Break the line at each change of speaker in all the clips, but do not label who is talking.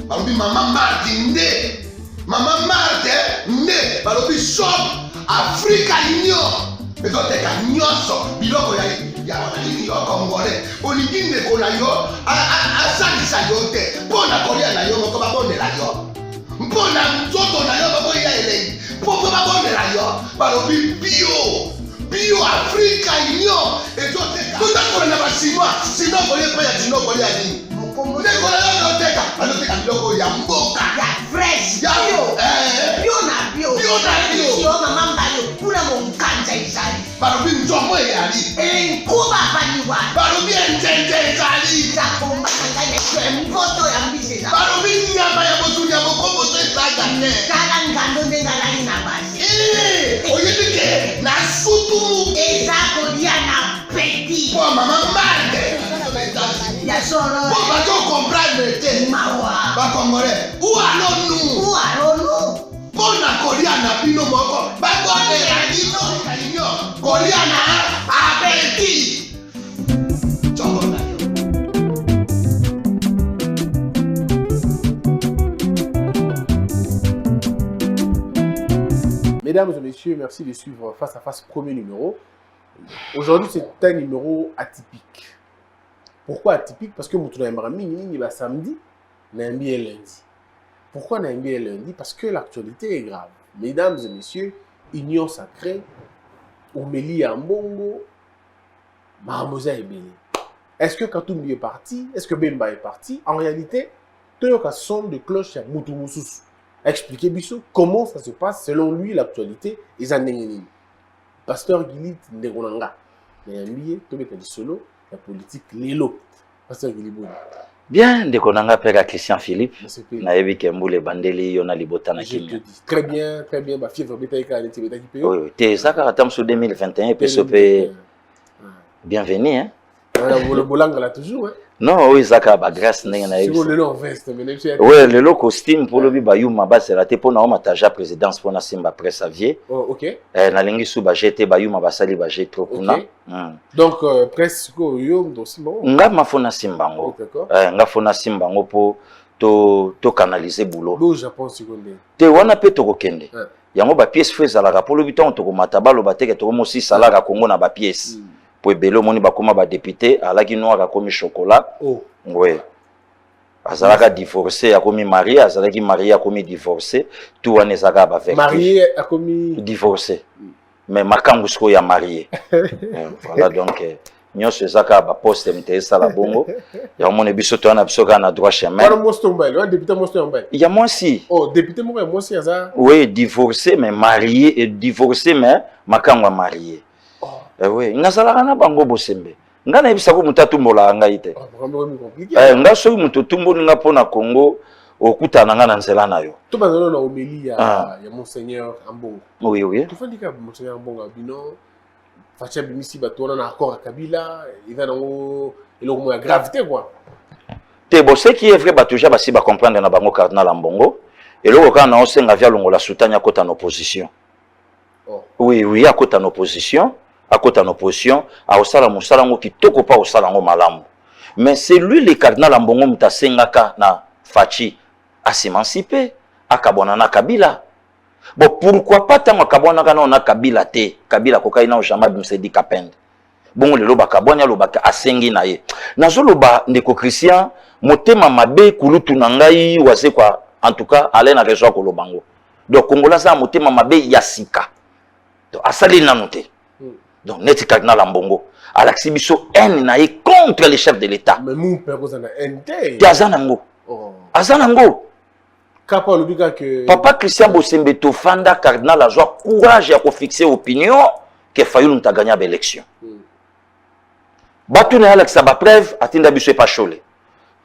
balobi Maman Marthe nde. Maman Marthe nde. Balobi shop Africa Union. Ezoteka nyonso biloko ya yo Congolais. Olingi ndeko na yo asalisa yo te. Mpona kolia na yo moko babondela yo. Mpona nzoto na yo baboya elengi. Mpo babondela yo. Balobi bio Africa Union. Ezoteka. Tutakola na basinois. Sino kolia pa ya sino kolia nini? Ndeko na yo oteka. Baloteka biloko ya mboka.
Ya fresh.
Ya
bio na bio. Yo mama mbayo kuna monkanja izali.
Balobi nzomo eyali.
Nkuba baniwa.
Balobi enjenje ezali.
Zakomba kanganya kwe mpoto ya mbise za.
Balobi nyama ya botu ya bokombo to ezaga ne.
Kala ngando ndenga lali na basi.
Oyebike na sutu.
Ezako dia na petit.
Po Maman Marthe.
Ya soro.
Po bato comprendre te.
Mawa.
Ba Congolais. Où allons-nous?
Où allons-nous?
Pona kolia na bino moko. Ba bonne ya dino kalinyo. Kolia na apeti. Choko na yo.
Mesdames et messieurs, merci de suivre Face à Face premier numéro. Aujourd'hui, c'est un numéro atypique. Pourquoi atypique? Parce que nous avons samedi, nous avons lundi. Pourquoi nous avons lundi? Parce que l'actualité est grave. Mesdames et messieurs, union sacrée, Omélie Ambongo, Mahamosa Ebele. Est-ce que Katumbi est parti? Est-ce que Bemba est parti? En réalité, tout le monde son de cloche à Moutoumoussous. Expliquez Bissot comment ça se passe selon lui l'actualité et Zanengeni. Pasteur Gilit Ndegonanga. Il y a un billet, tout le monde solo, la politique, l'élo. Pasteur Gilit Bouni.
Bien, Ndegonanga Père Christian Philippe. Naebi Kemboule Bandeli Yona Libotana Kimia.
Très bien, très bien. Ma fièvre Betaïka a été Betaïka.
Oui, t'es Zakaratam sous 2021, PSOP. Bienvenue, hein.
Le Bolanga là toujours, hein.
Non, oui, Zaka ba grâce n'est na
c'est le long veste mais
oui, le long costume pour le bibayou maba c'est raté pour na mataja présidence pour na simba presse avier.
Oh, OK.
Na lingi sou ba jeté bayou maba sali ba jeté trop kuna.
Donc presse ko yo ndo simba.
Nga mafona simbango.
D'accord.
Nga fona simbango pour to canaliser boulot.
Au Japon secondaire.
Te wana pe to kokende. Yango ba pièce fait za la pour le biton to ko matabalo ba teke to mo si salaga Congo na ba pièce. Pour Belo moni bakoma ba député alaki noir akomi chocolat.
Oh.
Ouais. Azalaka divorcé akomi marié, azalaki marié akomi divorcé, tout wana ezaka ba vertu.
Marié akomi
divorcé. Mais makambu sko ya marié. Voilà donc nyonso ezaka ba poste mtesa la bongo. Ya moni biso to na biso na droit chemin.
Para Mostombel, le député Mostombel.
Il y a moi aussi.
Oh, député moi aussi ça.
Oui, divorcé mais marié et divorcé mais makambu marié. Oui, ngazalaka na bango bosembe. Nga na ebisa ko mutatu mbola ngai te. Nga so mutu tumboni nga pona Congo okutana nga na nzela na yo.
To bazalo na Omélie ya Monseigneur Ambongo.
Oui, oui.
Tu fandi ka Monseigneur Ambongo bino facha bimisi batona na accord à Kabila, il va nango eloko mo ya gravité quoi.
Te bo ce qui est vrai batuja basi ba comprendre na bango cardinal Ambongo. Eloko kana na osenga via longo la soutania kota na opposition.
Oh.
Oui, oui, à kota na opposition. À côté de l'opposition, à Osala Moussalango qui toko pas Osalango malamu. Mais c'est lui le cardinal Ambongo Mtasengaka na Fachi à s'émanciper, à Kabonana Kabila. Bon, pourquoi pas tant à Kabonana na Kabila te, Kabila kokaina o jama bimsedi kapende. Bon, le loba Kabonya loba asengi na ye. Nazo loba ndeko Christian, motema mabe kulutu nangai waze kwa, en tout cas, aller na rejoa kolobango. Donc, Kongola sa motema mabe yasika. Donc, asali nanote. Donc, net cardinal Ambongo. Alaxi biso haine na contre les chefs de l'État.
Mais mon père vous en a NT.
Azanango. Azanango.
Kapa lubika que
Papa Christian Bosembe to fanda cardinal a joie courage à fixer opinion que Fayoulou n'a gagné l'élection. Batu ne Alexa ba preuve atinda biso pas cholé.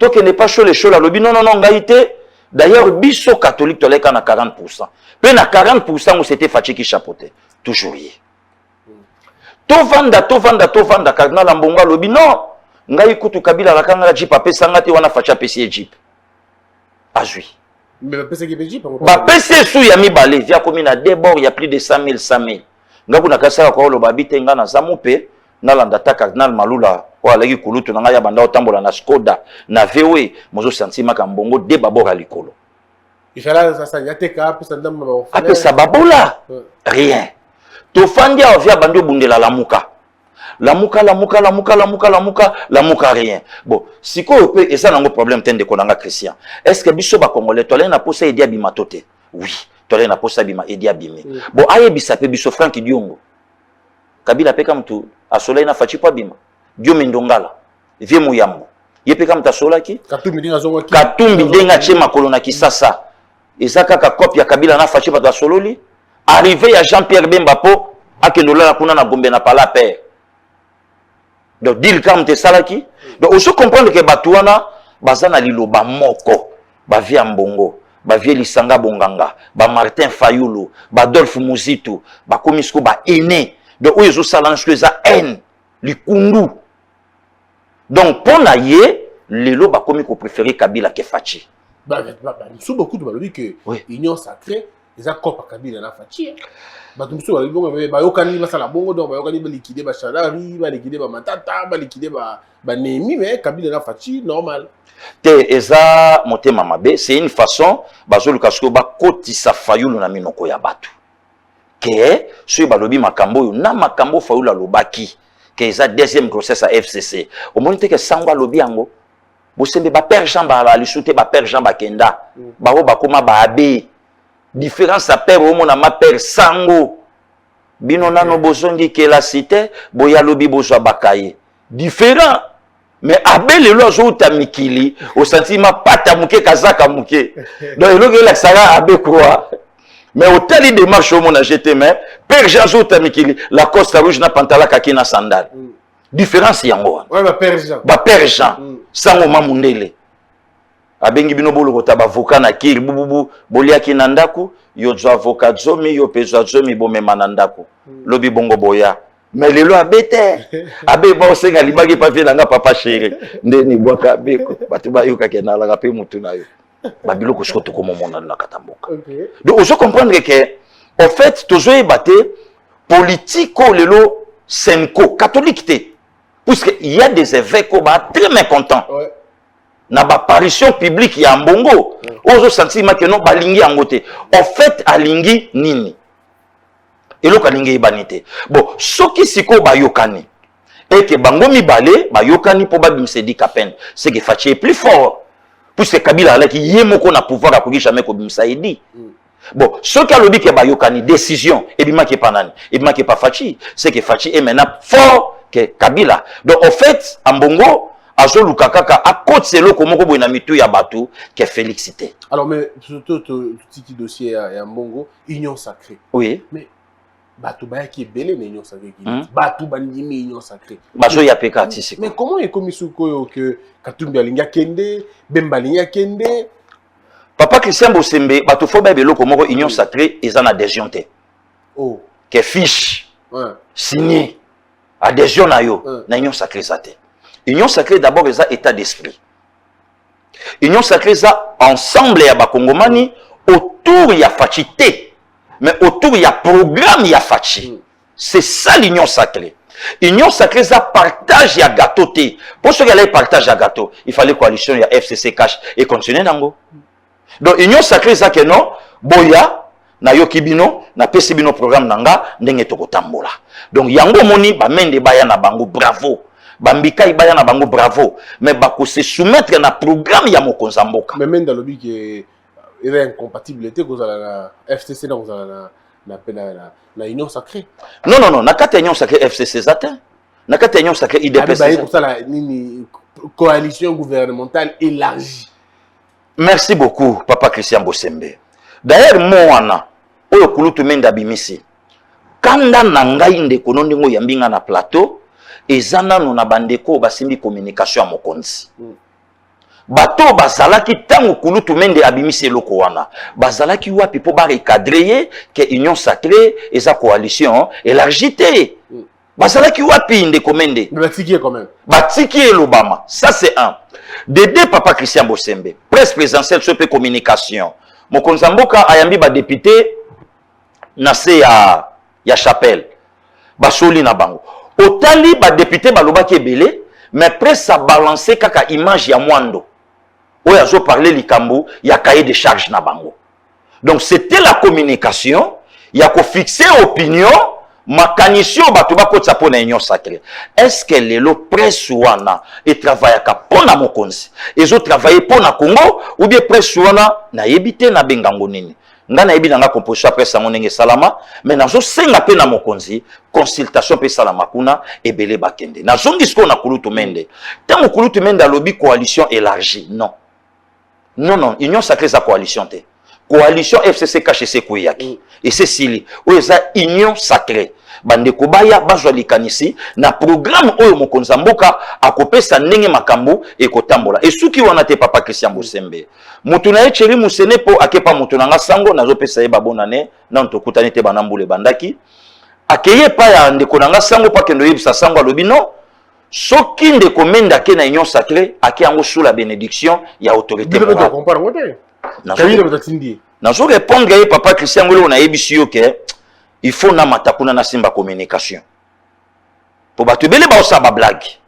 Toi qui n'est pas cholé chola lobi non ngaité. D'ailleurs biso catholique to leka na 40%. Pe na 40% où c'était Fachi qui chapeautait. Toujours y. Tovanda cardinal Ambongo lobi non ngai kutu Kabila la kanga jip apesa ngati wana facha pesi jip azui
mais pesa ki jip
ba pesi sou ya mibale via komina debord ya plus de 100 000 ngaku na kasala ko loba bitenga na zamupe nalanda ta cardinal malula o alaki kulutu na ngai ya banda otambola na Skoda na VW mozo sentima ka mbongo de babora likolo
ifala ça ya te ka pesa ndamba ba
apesa babola rien tofandi avia bando bundela lamuka lamuka rien bon sikoyo pe eza nango problème tende konanga Christian est-ce que biso ba congolais tolé na posa edia bimatote oui tolé na posa bima edia bimé bon ayebisa pe biso Frank Diongo Kabila peka mtu asolai na fachi kwa bima Diome Ndongala vie muyambo ye peka mtu asolaki Katumbi denga chema kolona kisasa ezaka ka copie ya Kabila na fachi pa asololi arrivé ya Jean-Pierre Bemba po akendola na kuna na Gombe na pala père donc deal comme te salaki donc on se comprendre que batuana bazana liloba moko ba via mbongo ba vie lisanga bonganga ba Martin Fayulu ba Dolphe Muzitu ba komisko ba ene donc oyo zo salange que za haine likundu donc pour na ye lelo ba komi ko préférer Kabila ke Fachi
sous beaucoup de balobi que union sacrée les accords Kabila na Fachi batumso ba yokani ba sala bongo donc ba yokani ba liquider ba Chalari ba liquider ba Matata ba liquider ba Nemi mais Kabila na Fachi normal
te eza motema mabe c'est une façon bazoluka sko ba kotisa Fayulu na minoko ya batu ke so balobi makambo na makambo Fayulu alobaki ke eza deuxième grossesse à FCC au moins te ke sango alobi yango bosembe ba père Jean ba alisute ba père Jean bakenda ba ho bakoma ba abe différence à père au mona ma père sango bino nano bozongi ke la cité boya lobi bozwa bakaye différent mais abele lo zo tamikili au sentiment pata muke kazaka muke donc eloko la sara abe quoi mais au tali démarche au mona jeté mais père Jean zo tamikili la costa rouge na pantala kakina sandal différence yango
ouais ba père
Jean sango mamundele abengi bino bolo kota bavoka na kiri bububu boliaki na ndako yo zo avoka zomi yo pezo zomi bomema na ndako lobi bongo boya mais lelo abete abe ba osenga libaki papier nanga papa chéri ndeni bwaka beko batu ba yoka kenala ka pe mutu na yo ba biloko siko to komomona na katamboka donc on se comprendre que en fait toujours ébaté politico lelo senko catholique té puisque il y a des évêques qui sont très mécontents na apparition publique ya mbongo ozo sentiment que non balingi yangote en fait alingi nini eloko alingi ibanité bon soki siko bayokani et que bango mibale bayokani po babimse di kapen c'est que Fachi est plus fort puisque Kabila alaki yemoko na pouvoir akoki jamais ko bimsa edi bon soki alobi ke bayokani décision ebima ke panani ebima ke pa Fachi c'est que Fachi est maintenant fort que Kabila donc en fait ambongo azo lukakaka akotse loko moko boina mitu ya batu ke Félixité.
Alors mais surtout petit dossier ya mbongo union sacrée.
Oui.
Mais batu ba ki belé na union sacrée qui batu bandimi union sacrée.
Bazo ya peka tisiko.
Mais comment est comme suko que Katumbi alinga kende, Bemba alinga kende
Papa Christian Bosembe batu fo ba beloko moko union sacrée ezana adhésion té.
Oh.
Que fiche. Signé adhésion na yo na union sacrée zate. Union sacrée d'abord est état d'esprit. Union sacrée est ensemble ya bakongomani autour ya Fachi té, mais autour ya programme ya Fachi. C'est ça l'union sacrée. Union sacrée est partage ya gâteau té. Pour ceux qui allaient partage ya gâteau, il fallait coalition ya FCC cash et continuer nango. Donc union sacrée est que non boya na yo kibino na pesi bino programme nanga ndenge tokotambola. Donc yango moni ba mende baya na bango bravo. Bambika ibaya na bango bravo mais bako se soumettre na programme ya mokonza mboka
mais même dans le but que il y a incompatibilité que la FCC dans la union sacrée
non na kata union sacrée FCC zatin na kata union sacrée IDPS
pour ça la coalition gouvernementale élargie.
Merci beaucoup papa Christian Bosembe d'ailleurs moana oyo kulutu menda bimisi kanda na ngai ndeko ndingo yambinga na plateau ezana na bandeko basimbi communication à mokonzi bato bazalaki tango kulutu mende abimisi eloko wana bazalaki wapi po ba recadrer que union sacrée eza coalition élargie bazalaki wapi ndeko mende
batiki quand même
batiki l'Obama ça c'est un de deux papa Christian Bosembe presse présidentielle sur communication mokonzi mboka ayambi ba député na se ya chapelle basoli na bango Otali ba député balobaki ebele mais presse a balancé kaka image ya Mwando. Oyo azo parler likambo ya cahier de charge na bango. Donc c'était la communication, il y a ko fixer opinion, makanisio bato ba kotsa pona union sacrée. Est-ce que lelo presse wana et travaille ka pona mokonzi? Ezo travailler pona Congo ou bien presse wana na yebite na bengango nini? Nga na yebi nga composition presse ngo ndenge salama, mais nazo senga pe na mokonzi consultation pe salama kuna ebele bakende. Nazo ngisko na kulutu mende. Tant kulutu mende alobi coalition élargie, non. Non, non, union sacrée sa coalition te. Coalition FCC KCC Kouyaki. Et c'est Sili. Ou ça union sacrée. Bande Kobaya bazwa likanisi na programme oyo mokonza mboka akopesa ndenge makambo ekotambola. Et suki wana te papa Christian Bosembe. Mutu na echeri musene po akepa mutu nanga sango nazo pesa ye babonane na ntokutani te banambule bandaki. Akeye pa ya ndeko nanga sango pa kendo yebisa sango alobi non. Soki ndeko menda ke na union sacrée ake yango sous la bénédiction ya autorité morale. Nazo répondre à papa Christian Ngolo na yebisi yo ke il faut na matakuna na simba communication. Po batu bele ba osa ba blague.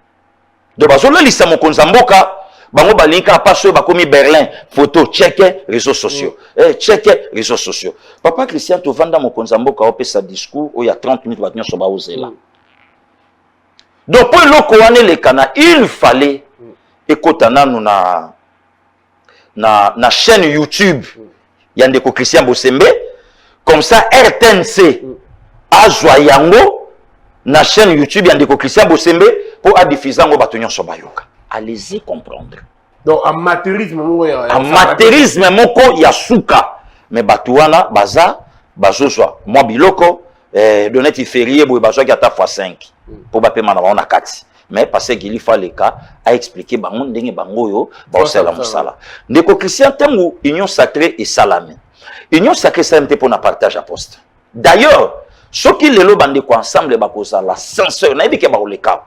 Do bazolo lisa mokonza mboka bango balinka paso ba komi Berlin photo check réseaux sociaux. Check réseaux sociaux. Papa Christian to vanda mokonza mboka opesa discours o ya 30 minutes ba nyoso ba ozela. Donc pour loko wane le kana il fallait ekota nanu na chaîne YouTube Yandeko Christian Bosembe comme ça RTNC azwa yango na chaîne YouTube Yandeko Christian Bosembe pour diffuser ngo batonyo so bayoka. Allez-y comprendre.
Donc amateurisme
moko ya suka mais batuana baza bazozwa moi biloko donati férié boy bazwa ki ata x5 pour ba paiement na on a 4. Mais parce qu'il faut le cas à expliquer bango ndenge bango yo ba osala musala. Ndeko Christian tango union sacrée et salame. Union sacrée salame te pour na partage à poste. D'ailleurs, ceux qui lelo bande ko ensemble ba koza la censeur na bike ba le cas.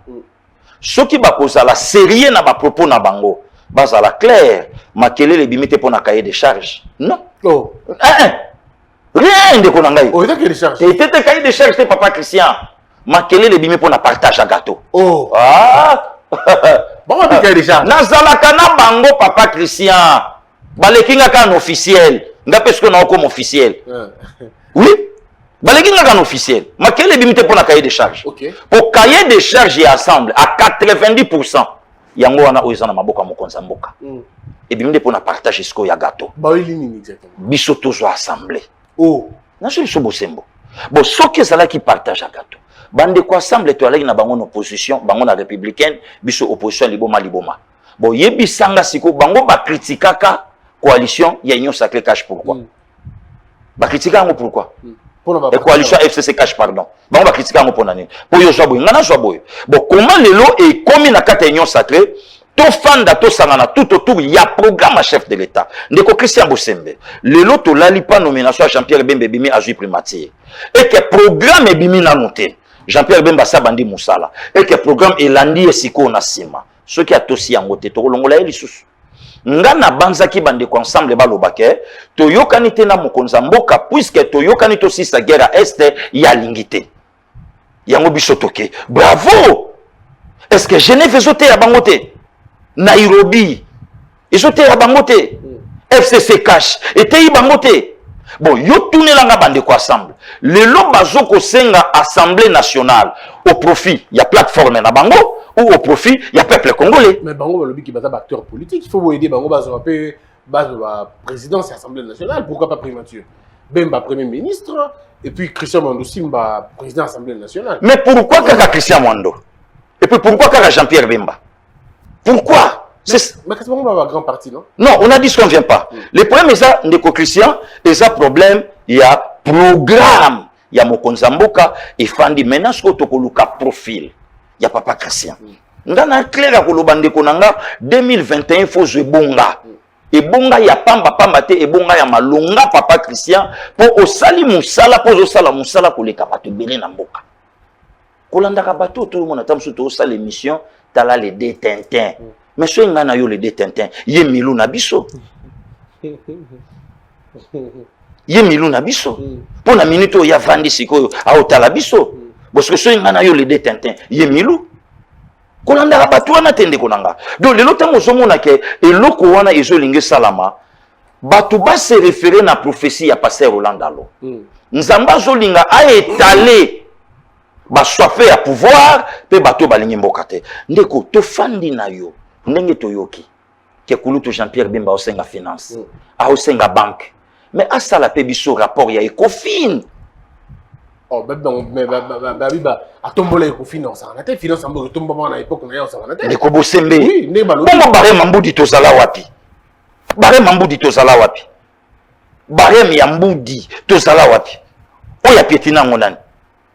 Ceux qui ba koza la sérieux na ba propos na bango, baza la clair, makele le bimite pour na cahier de charge. Non.
Oh.
Rien de ko na ngai.
Oh, il y a cahier de charge.
Et te cahier de charge te papa Christian. Makele le bimé pour na partage à gâteau.
Oh.
Ah.
Bon, on a déjà.
Nazalaka na bango papa Christian. Balekinga kan officiel. Nga parce qu'on a comme officiel. Oui. Balekinga kan officiel. Makele le bimé pour na cahier de charge.
OK.
Pour cahier de charge et ensemble à 90%. Yango wana oizana maboka mokonza mboka. Et bimé pour na partage isko ya gâteau.
Ba oui ligne exactement.
Biso tozo assemblée.
Oh.
Na so bosembo. Bon soki ezala qui partage à gâteau. Bande ko assemble to alaki na bango na opposition bango na républicaine biso opposition liboma bon yebisanga siko bango ba critiquaka coalition ya union sacrée cache pourquoi ba critiquango pourquoi et coalition FCC cache pardon bango ba critiquango pour nani pour yo joboy ngana joboy bon comment lelo et comme na kata union sacrée to fanda to sangana tout autour il y a programme à chef de l'état ndeko Christian Bosembe lelo to lali pas nomination à Jean-Pierre Bembe bimi azui primatier et que programme e bimi na noté Jean-Pierre Bemba Sabandi Moussala et que programme elandi esiko na sima ceux qui a tosi yango te to longola elisusu ngana banzaki bande ko ensemble balobake to yokani te na mokonza mboka puisque to yokani to sisa guerre est ya lingité yango biso toke bravo est-ce que Genève ezote ya bangote Nairobi ezote ya bangote FCC cash etei bangote. Bon, yo tourné là bande ko ensemble. Le long bazo ko senga assemblée nationale au profit, il y a plateforme na bango ou au profit, il y a peuple congolais.
Mais bango lobby qui bata acteur politique, il faut vous aider bango bazo peu base de la présidence et assemblée nationale, pourquoi pas primature. Bemba premier ministre et puis Christian Mwando Simba président assemblée nationale.
Mais pourquoi kaka Christian Mwando? Et puis pourquoi kaka Jean-Pierre Bemba? Pourquoi?
Mais qu'est-ce qu'on va grand parti, non?
Non, on a dit ce qu'on ne vient pas. Le problème est ça, Ndeko Christian, et ça problème, il y a programme. Il y a Mokonza Mboka, et Fandi, maintenant, ce que tu as profil. Il y a Papa Christian. Ndana clair à Kolobande Konanga, 2021, il faut jouer bonga. Et bonga, il y a pamba te, et bonga, il y a malonga, Papa Christian, pour osali moussala, pour osala moussala, pour les capables de na mboka. Kolanda kabato, tout le monde a tam sous osala l'émission, t'as les détentins. Mais ce nga na yo le détintin, ye milou na biso. Ye milou na biso. Pour la minute où ya vandi siko a otala biso. parce que so ngana yo le détintin yemilu kolanda bato wana tende konanga donc lelo tango somona ke eloko wana ezolinge salama bato ba se référer na prophétie ya pasteur Rolandalo nzamba zolinga a étaler ba soifé ya pouvoir pe bato balingi mboka te ndeko to fandi na yo ndenge toyoki ke kulutu Jean-Pierre Bemba osenga finance a osenga banque mais asala pe biso rapport ya Ecofin.
Oh, bah, à tombola finance. On a été finance en mode tombola à l'époque, on a eu ça.
Ndeko Bosembe.
Oui, ne balo.
Comment bare mambudi tozala wapi? Bare mambudi tozala wapi? Bare mambudi tozala wapi? Oya pietina ngonani.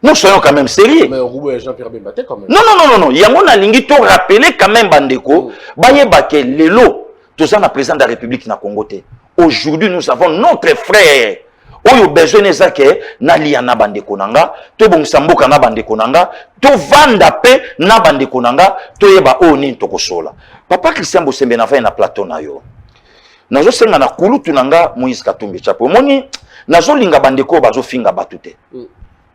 Nous soyons quand même sérieux.
Mais Roubaix Jean-Pierre Bemba quand même.
Non. Yango na lingi to rappeler quand même bandeko, bayeba ke lelo tozana président de la République na Congo te. Aujourd'hui, nous avons notre frère. Oyo besoin ezake na liya na bandeko nanga, to bongsamboka na bandeko nanga, to vanda pe na bandeko nanga, to yeba o ni tokosola. Papa Christian Bosembe na fa na plateau na yo. Nazo senga na kulutu nanga Moïse Katumbi chapo. Moni nazo linga bandeko bazo finga batute.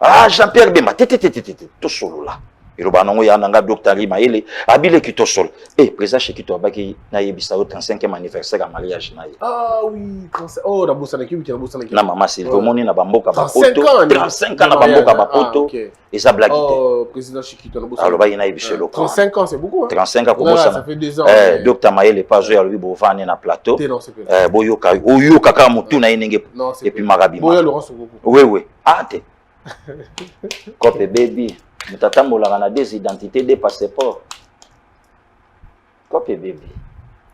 Ah Jean-Pierre Bemba to solo la. Iloba nango ya nanga Dr. Limaele abile ki to solo. Président Chekito abaki na yebisa au 35e anniversaire à mariage na ye.
Ah oui, oh na bossa na kibu na bossa na kibu.
Na mama Sylvie moni na bamboka bapoto 35 ans na bamboka bapoto et ça blague.
Oh président Chekito na bossa.
Alors ba ina yebise lo.
35 ans c'est beaucoup.
35 ans comme ça.
Ça fait 2 ans.
Dr. Maele pas jouer à lui bovane na plateau. Boyoka kaka mutu na inenge et puis Marabi.
Boya Laurent Sogoko.
Oui. Ah te. Copé baby. Mutatambola na des identités des passeports. Copé baby.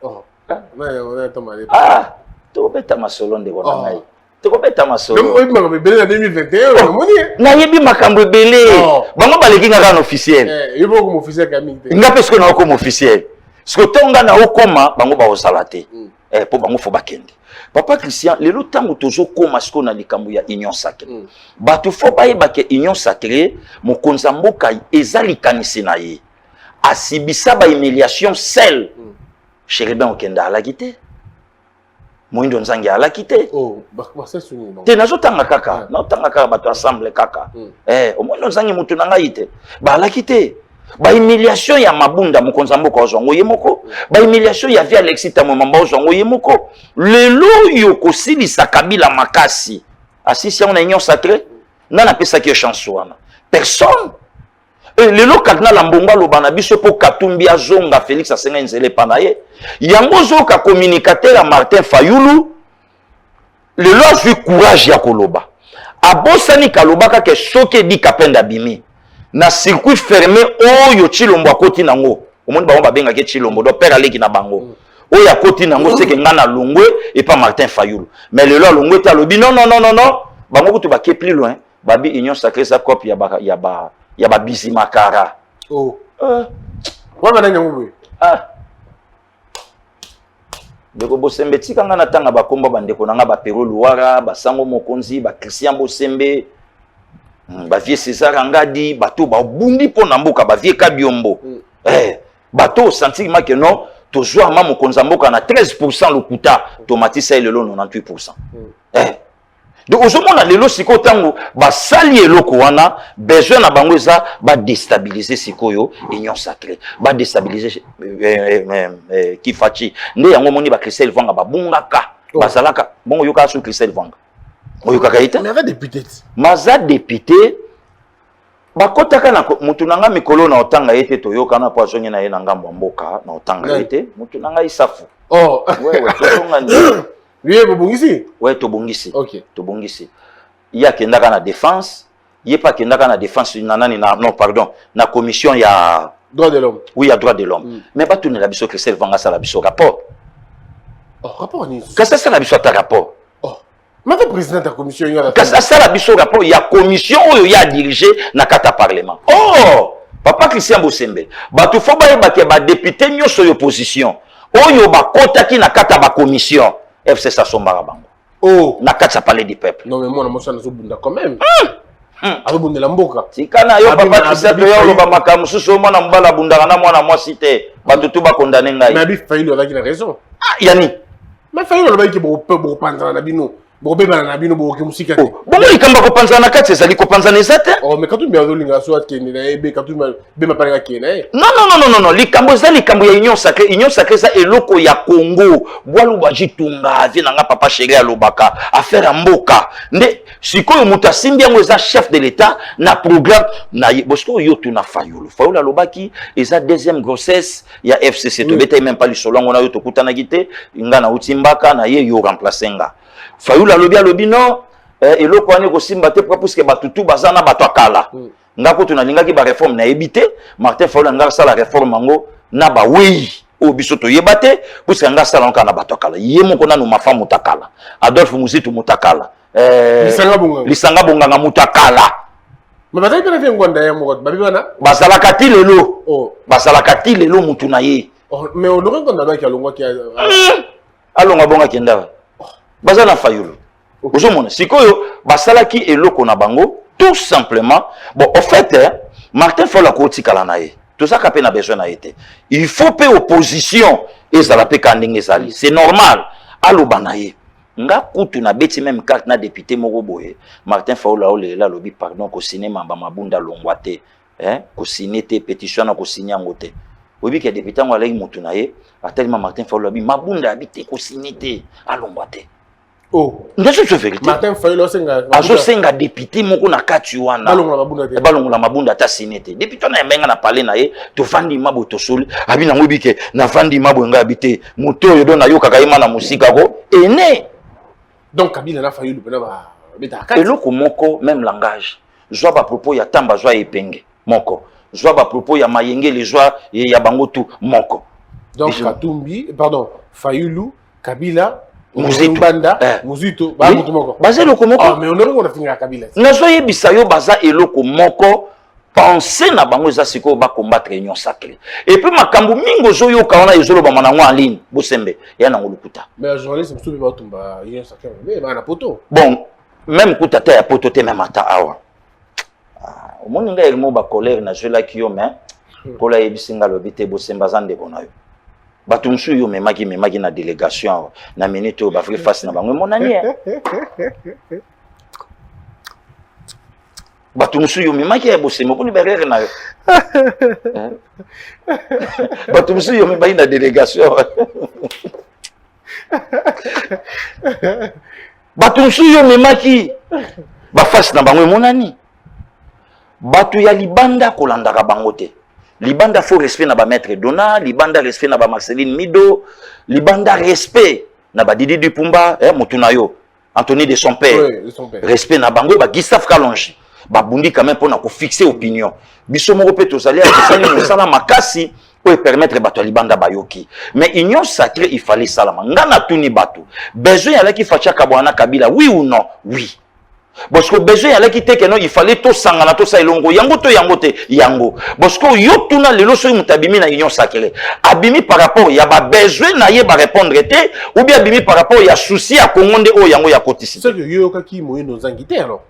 Oh. Ouais, on a tombé.
Ah, tu beta masolo ndeko na ngai. Tu beta masolo.
Donc oui, mais belé en 2021, moni.
Na yebi makambo belé. Bango baleki ngaka officiel.
Il faut comme officiel kamite.
Nga parce que na comme officiel. Parce que tonga na okoma bango ba osalate. Po bango fo bakende. Papa Christian, lelo tango tozo koma siko na likambo ya union sacrée. Bato fo bayeba ke union sacrée mokonza mboka ezali kanisi na ye. Asibisa ba humiliation sel. Chérubin okenda alakite. Moindo nzangi alakite.
Oh, ba c'est suni non.
Te nazo tanga kaka, na tanga kaka bato ensemble kaka. Moindo nzangi mutu nanga ite. Ba alakite. Ba humiliation ya mabunda mokonza mboka ozongo yemoko. Ba humiliation ya via Alexis Tamomamba ozongo yemoko. Lelo yoko silisa Kabila makasi. Asisi on a union sacrée. Nana pesa ki chance wana. Personne. Et lelo kadna la mbonga lobana biso po Katumbi azonga Félix asenga nzele panaye. Yango zoka communicateur Martin Fayulu. Lelo azui courage ya koloba. Abosani kalobaka ke soke di kapenda bimi. Na circuit fermé oyo Chilombo akoti nango. Omoni bango babenga ke Chilombo do père aleki na bango. Oyo akoti nango seke ngana Longwe et pas Martin Fayulu. Mais le Longwe ta lobi non. Bango kutu ba ke plus loin. Babi union sacrée sa copie ya ba bizimakara.
Oh. Wa bana nyango.
Ndeko Bosembe tika ngana tanga bakomba bandeko nanga ba Pero Luara, ba Sango Mokonzi, ba Christian Bosembe. Ba vie César Angadi, bato ba bundi po na mboka ba vie Kabiombo. Bato sentiment que non, to joa ma mokonza mboka na 13% lokuta, tomatisa lelo 98%. Donc ozomona lelo siko tango ba sali eloko wana, besoin na bango eza ba déstabiliser sikoyo union sacrée, ba déstabiliser Kifachi. Nde yango moni ba Christelle Vanga ba bungaka, ba salaka bongo yoka su Christelle Vanga. On
avait député.
Maza député. Bakotaka na mutunanga mikolo na otanga ete toyoka na poisonye na ye na ngambo mboka na otanga ete mutunanga isafu.
Oh.
Ouais, totonga ni.
Lui est bongisi.
Ouais, tobongisi.
OK.
Tobongisi. Il y a kendaka na défense, il y a pas kendaka na défense non pardon, na commission ya
droit de l'homme.
Oui, il y a droit de l'homme. Mais pas tout ne la biso que c'est vanga ça la biso rapport.
Oh, rapport ni.
Qu'est-ce que c'est la biso ta rapport?
Mais le président de la commission, il y a
la rapport, il y a commission où il y a dirigé na kata parlement. Oh, papa Christian Bosembe, batu faut ba député nyo so opposition. Oyo ba kotaki na kata ba commission. FC Sasombara bango.
Oh,
na kata parler du peuple.
Non mais moi na mosa na zobunda quand même. Azobunda la mboka.
Tikana yo papa Christian to yo ba makamusu so mona mbala bundaka na mwana mwasi te. Batu tu ba condamner ngai.
Mais Abi Fayulu avec raison.
Yani.
Mais Fayulu le ba ki bo panza na bino. Bobe bana bino boke musika.
Bongo likamba ko panzana kati ezali ko panzana ezate.
Oh mais quand tu me linga soit kende na ebe quand tu me be mapanga kende.
Non, likambo ezali likambo ya union sacrée ça eloko ya Congo. Bwalu bajitunga vina nga papa chéri alobaka affaire mboka. Nde sikoyo mutasimbi yango eza chef de l'état na programme na bosko yo tuna Fayulu. Fayulu alobaki eza deuxième grossesse ya FCC to beta même pas lisolongo na yo to kutana gite nga na utimbaka na ye yo remplacer nga. Fayulu alobi non eloko ane ko simba te parce que batutu bazana bato akala. Ngako tunalingaki ba réforme na ebité Martin Fayulu nga sala réforme ngo na ba wei o biso to yebate parce que nga sala nga na bato akala. Ye moko na no mafamu mutakala. Adolphe Muzitu mutakala. Lisanga bonga nga mutakala.
Mais bazali pena fi ngonda ya moko babi bana
bazalaka ti lelo. Bazalaka ti lelo mutu na ye.
Mais on aurait qu'on a qui alongwa qui
alonga bonga kenda. Bazana Fayulu. Ozomona sikoyo basalaki eloko na bango tout simplement. Bon en fait Martin Fayulu ko tikala na ye. Tout ça kapé na besoin na été. Il faut pe opposition ezala pe kandenge ezali. C'est normal. Aloba na ye. Nga kutu na beti même carte na député moko boye. Martin Fayulu olela lobi pardon ko cinéma ba mabunda longwate. Ko signer te pétition na ko signer ngote. Obi ke député ngo alai mutu na ye. Tellement Martin Fayulu lobi mabunda habité ko signer te alongwate.
Oh,
c'est vérité.
Martin Fayulu
senga député moko na kati wana. Balongola mabunda ta sinete. Député na menga na parler na ye, to fandi mabo to soli. Abi na ngobike na fandi mabo nga habité. Moto yo do na yo kakaima na musika ko ene.
Donc Kabila na Fayulu pena ba beta kati.
Eloko moko même langage. Zwa ba propos ya tamba zwa epenge moko. Zwa ba propos ya mayenge les zwa ya bango tu moko.
Donc Katumbi, pardon, Fayulu, Kabila
Muzitu
Banda, Muzitu, ba mutu moko.
Baza eloko moko.
Ah mais on aurait finir Kabila.
Nazo yebisa yo baza eloko moko. Penser na bango za siko ba combattre union sacrée. Et puis makambu mingo zo yo kaona ezolo ba manango en ligne, bosembe, ya na ngolukuta.
Mais journaliste msubi ba tumba union sacrée, mais ba na poto.
Bon, même kutata ya poto te même ata awa. Au monde nga elmo ba colère na jela ki yo mais kola yebisinga lobite bosemba zande bonayo. Batu msu yo memaki na délégation na minute ba vrai face na bango monani. Batu msu yo memaki ya bosemba ko ni berere na yo. Batu msu yo memaki na délégation. Batu msu yo memaki ba face na bango monani. Batu ya libanda kolandaka bango te. Libanda faut respect na ba maître Dona, libanda respect na ba Marceline Mido, libanda respect na ba Didi Dupumba, mutuna yo, Anthony de son père.
Oui, de son père.
Respect na bango ba Gustave Kalonji. Ba bundi quand même pour na ko fixer opinion. Biso moko pe to sali akisani musala makasi pour permettre bato libanda bayoki. Mais union sacrée il fallait salama. Ngana tuni bato. Besoin ya la ki facha kabwana Kabila, oui ou non? Oui. Parce que besoin ya la ki te que non il fallait to sangana to sa elongo yango to yango te yango. Parce que yo tuna lelo so mutabimi na union sacrée. Abimi par rapport ya ba besoin na ye ba répondre te ou bien abimi par rapport ya souci à Kongonde o yango ya kotisi.
C'est que yo kaki moyeno zangité alors.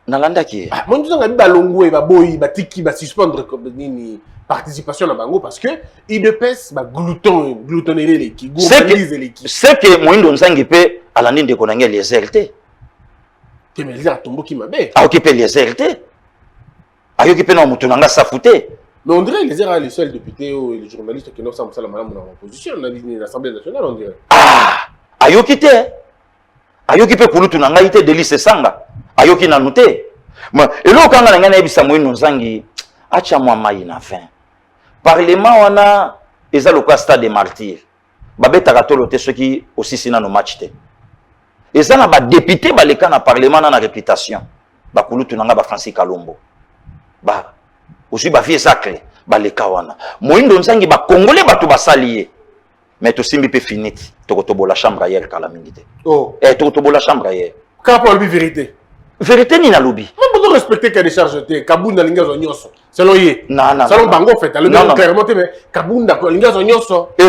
Nalanda ki.
Ah, mon disant ba longo e ba boyi ba tiki ba suspendre comme nini participation na bango parce que il de pèse ba gloutonnerie les qui gourmandise les qui.
C'est que moyindo nzangi pe alandi ndeko na nge les RT.
Mais les a tombé qui m'a bé.
A occupé les RT. A occupé non mutunanga safute.
Mais on dirait les ERA les seuls députés ou les journalistes qui n'ont pas la madame en opposition dans l'Assemblée nationale on dirait.
Ah, a occupé. A occupé pour nous tunanga ité délice sanga. A occupé na noté. Mais et là quand on a ngana ebisa moyino nzangi acha mwa mai na fin. Parlement wana eza le stade des martyrs. Babeta katolo te soki aussi sina no match te. Et ça na ba député ba leka na parlement na réputation. Ba kulutu nanga ba Francis Kalombo. Ba aussi ba vie sacré ba leka wana. Moindo nsangi ba congolais ba to ba salié. Mais to simbi pe finiti. To kotobo la chambre hier kala mingité.
Oh.
To kotobo la chambre hier.
Quand pour lui vérité.
Vérité ni na lobi.
On peut respecter qu'il y a des charges te Kabunda linga zo nyoso. Selon yé.
Non.
Selon bango fait le même clairement mais Kabunda linga zo nyoso.
Et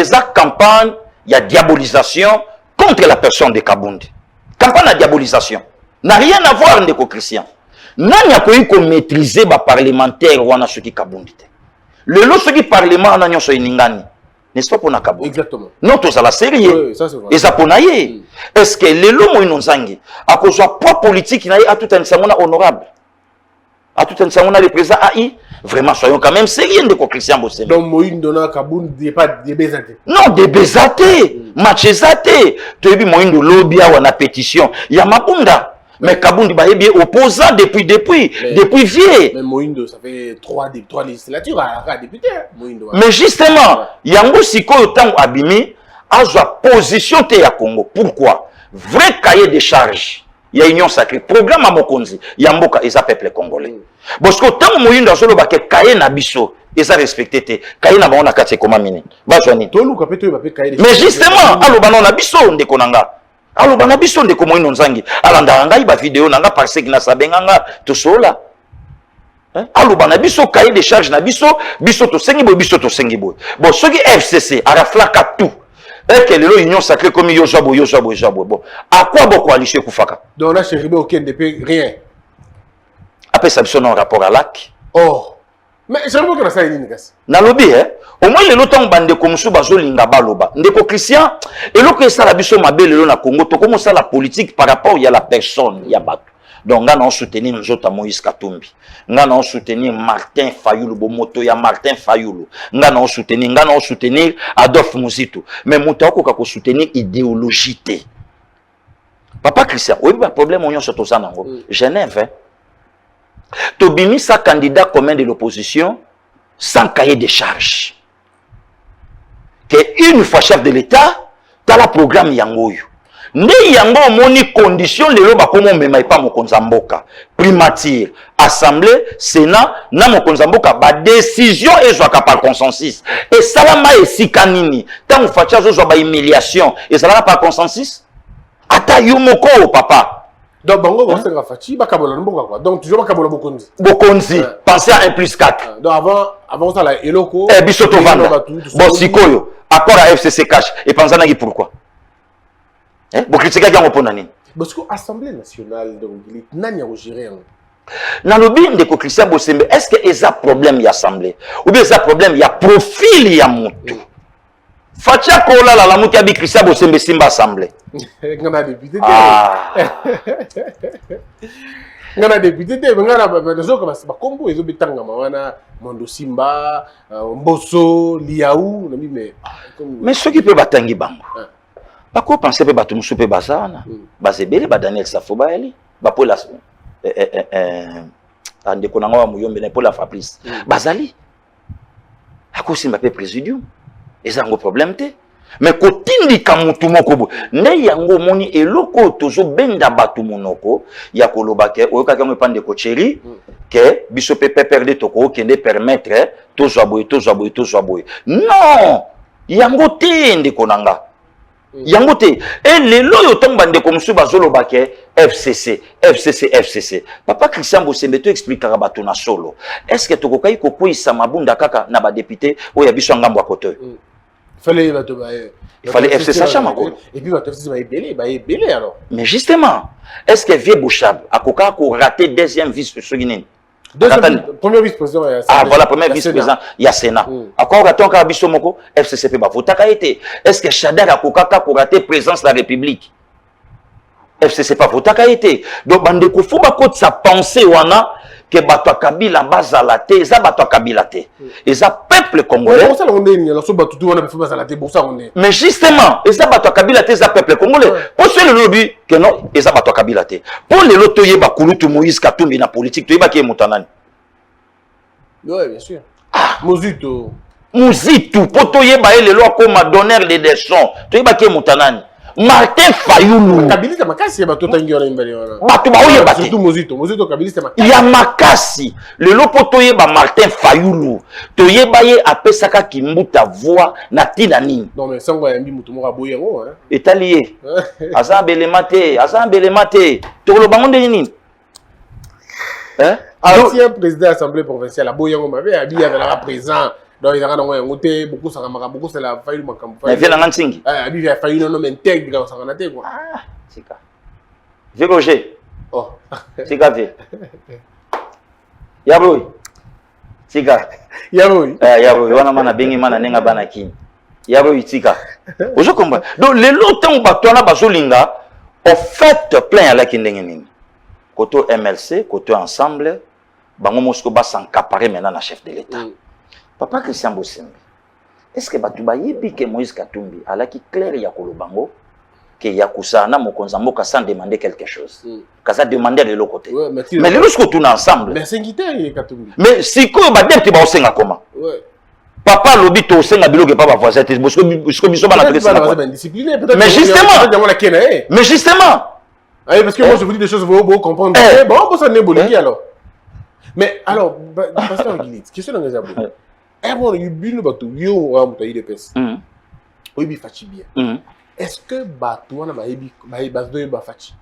ça campagne il y a diabolisation contre la personne de Kabundi. Campagne de diabolisation. N'a rien à voir avec les Christians. Nani a pu maîtriser les parlementaires ou ceux qui Kabundi. Le lot ceux qui parlement en a nyoso iningani. n'est-ce pas pour Nakabo?
Exactement.
Non, tout ça la série.
Oui, ça c'est vrai.
Et ça pour naïe. Est-ce que les lois inonzangi, à cause de la propre politique, il a tout un samona honorable. À tout un samona le président AI. Vraiment, soyons quand même sérieux de quoi Christian Bossé.
Donc Moïse Dona Kaboun n'est pas des bésatés.
Non, des bésatés, matchesatés. Tu as vu Moïse de lobby à la pétition. Il y a Mapunda. Mais Kaboun est bien opposant depuis vieux.
Mais Moïse, ça fait 3 législatures à député.
Mais justement, Yango Siko Yotango Abimi a sa position à Congo. Pourquoi? Vrai cahier de charges. Il y a union sacrée. Programme à Mokonzi. Yamboka et sa peuple congolais. Parce que tant que Moïse dans le bac cahier nabiso et ça respecté. Cahier n'a pas on a cassé comme mine. Mais justement, allo banon nabiso on déconanga. Allo banabiso on décomo inonzangi. Alandaranga iba vidéo nanga parce que na sabenganga to sola. Allo banabiso cahier de charges nabiso biso to sengi boy biso to sengi boy. Bon ce qui FCC a raflaka tout. Et que l'union sacrée comme Yozabo. Bon, à quoi beaucoup coalition Koufaka?
Donc là, chez Ribo, aucun depuis rien.
Après ça, son rapport à l'AC.
Oh, mais je ne sais pas ça est unique.
Dans le lobby, au moins, les lotons bande comme sous bazo linga baloba. Ndeko Christian, et l'autre ça la biso ma belle na Congo, to comment ça la politique par rapport il y a la personne, il y a bateau. Donc, on a soutenu Nzota Moïse Katumbi. On a soutenu Martin Fayoulou, Bomoto ya Martin Fayoulou. On a soutenu Adolphe Mouzito. Mais on a soutenu idéologie. Papa Christian, oui, le problème, on a sur tout ça. Genève, Tobimi, sa candidat commun de l'opposition, sans cahier de charges. Que une fois chef de l'État, tu as le programme Yangoyo. Ne yango moni condition lelo ba komo mema pa mokonza mboka primature assemblée sénat na mokonza mboka ba décision ezwaka par consensus et salama esika nini tant facha zo ba humiliation et salama par consensus ata yo moko papa
donc bango ba senga fachi ba kabola mboka quoi donc toujours ba kabola
bokonzi pensez à 1+4
donc avant ça la eloko
bisoto vanda bon sikoyo accord à FCC cash et pensez na pourquoi. Vous critiquez qui en nani?
Parce que l'Assemblée nationale, donc, il n'y a pas de gérer.
Dans le bien de Christian Bossembe, est-ce qu'il y a un problème il y a assemblée? Ou bien il y a un problème il y a profil il y a moutou? Fatia Kola la moutou avec Christian Bossembe Simba assemblée.
On a député. On a député, on a des gens comme combo, ils ont des Mondo Simba, Mbosso, Liaou,
mais ceux qui peuvent battre Bango. Pourquoi penser que tu me peux bazana? Bazebele ba Daniel Safoba eli. Ba pour la ande konanga wa muyombe na pour la Fabrice. Bazali. Ako simba pe présidium. Eza ngo problème te. Mais kotindi kamutu moko nde yango moni eloko tozo benda batu monoko ya koloba ke oyoka ke mepande ko chéri ke biso pe perdre toko kende permettre tozo aboy. Non! Yango te nde konanga. Yangote et les loyaux tombent de comme sous bazolo baké FCC. Papa Christian Bossembe tu expliquera batuna solo. Est-ce que tu kokai ko poisa mabunda kaka na ba député o ya biso ngambo akote? Il fallait FCC sacha makolo.
Et puis votre FCC va belé alors.
Mais justement, est-ce que vieux Bouchab a koka ko raté deuxième vice soginen?
Premier vice-président.
Ah voilà, premier vice-président, il y a Sénat. Encore raton ka biso moko FCCP ba votaka été. Est-ce que Chader a kokaka pour rater présence de la République? FCC pas votaka été. Donc bande ko faut ba ko sa pensée wana que bato Kabila bazala te, za bato Kabila te. Et ça peuple congolais. Mais justement, et ça bato Kabila te, ça peuple congolais. Pour ce le lobby que non, et ça bato Kabila te. Pour les loto yeba kulutu Moïse Katumbi na politique, tu yeba qui est Moutanani.
Oui, bien sûr.
Ah,
Mouzito.
Pour to yeba les lois comme donneur de leçons, tu yeba qui est Moutanani. Martin Fayoulou.
Kabilista makasi ya bato tangi wana imbali wana.
Bato ba oye bati.
Surtout Mozito Kabilista makasi.
Ya makasi. Le lopo toye ba Martin Fayoulou. Toye ba ye apesaka kimbuta voix na tina nini.
Non mais sango ya mbi mutu moka boyengo hein.
Etalié. Azambele mate. Tolo bango de nini? Hein?
Ancien président de l'Assemblée provinciale, Boyango m'avait habillé avec la présent. Donc il y a beaucoup ça beaucoup c'est la faille makambo.
Mais vient en Ntingi.
Ah, il y a failli non mais intègre ça en a quoi.
Ah, c'est ça. Vieux Roger.
Oh.
C'est grave. Yaboy. C'est grave.
Yaboy.
Yaboy, wana mana bengi mana nenga bana kin. Yabo itika. Ozo comprendre. Donc les lots on batona bazolinga au fait plein à la kindengeni. Côté MLC, côté ensemble, bango mosko ba s'encaparer maintenant na chef de l'État. Papa Christian Bosembe. Est-ce que batu bayebi que Moïse Katumbi alaki clair ya kolobango que yakusana mokonzamboka sans demander quelque chose. Kaza demander de l'autre côté.
Ouais,
mais les lorsque tourne ensemble.
Mais c'est guitare Katumbi.
Mais si quoi ba depte ba osenga comment? Ouais. Papa lobi to osenga biloke pas ba voisin te bosko biso ba na
discipliné
peut-être. Mais justement.
Ah, parce que moi je vous dis des choses vous comprendre. Bon, ça n'est bolé alors. Mais alors pasteur Guilit, question dans les abos. Bon, il bino bato yo wa mutayi de pes. Oyibi fachi bien. Est-ce que bato wana bayebi ba fachi?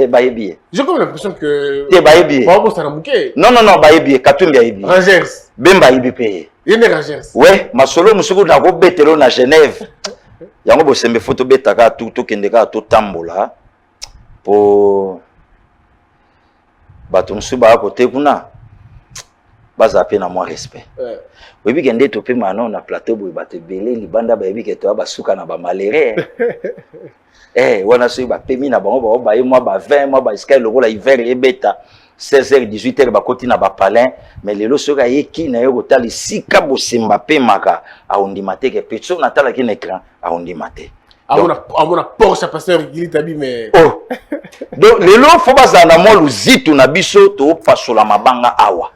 Bayebi.
J'ai comme l'impression que
bayebi.
Bon, ça na muke.
Non, bayebi, Katumbi bayebi.
Rangers.
Ben bayebi payé.
Yene Rangers.
Ouais, masolo musuku na ko betelo na Genève. Yango Bosembe photo betaka tout kendeka to tambola pour bato musuku ba côté kuna. Baza pe na moi respect. Oui, bi kende to pe mano na plateau boy bato belé libanda bayebi ke to ba suka na ba maléré. Wana so ba pemi na bango ba ye moi ba 20 moi ba sky logo la hiver et beta 16h 18h ba koti na ba palin mais lelo soka ye ki na yo kotali sika Bosemba pe maka a ondimate ke petso na tala ki na écran a ondimate.
Amona Porsche pasteur Guilit abi mais
donc lelo fo baza na mo luzitu na biso to pasola mabanga awa.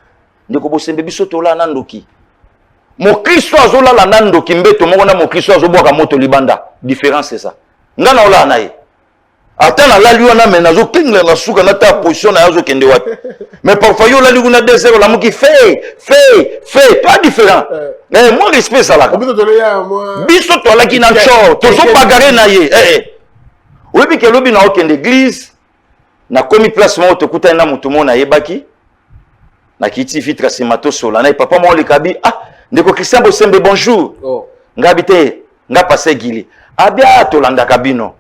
Ndeko Bosembe biso to la na ndoki. Mo Kristo azola la na ndoki mbeto moko na mo Kristo azobwaka moto libanda. Différence c'est ça. Ngana ola na ye. Ata na lali wana mais nazo kingla na suka na ta position na yazo kende wapi. Mais parfois yo lali kuna 2 la mo ki fait pas différent. Moi respect ça là. Biso to la ki na cho, to so bagarre na ye. Oui bi ke lobi na okende église na komi place mo to kuta na mutu mo na yebaki. Na kiti fitra simato sola na papa mo le kabi ndeko Christian Bosembe bonjour. Ngabite nga passé Gili. Abia to landa kabino.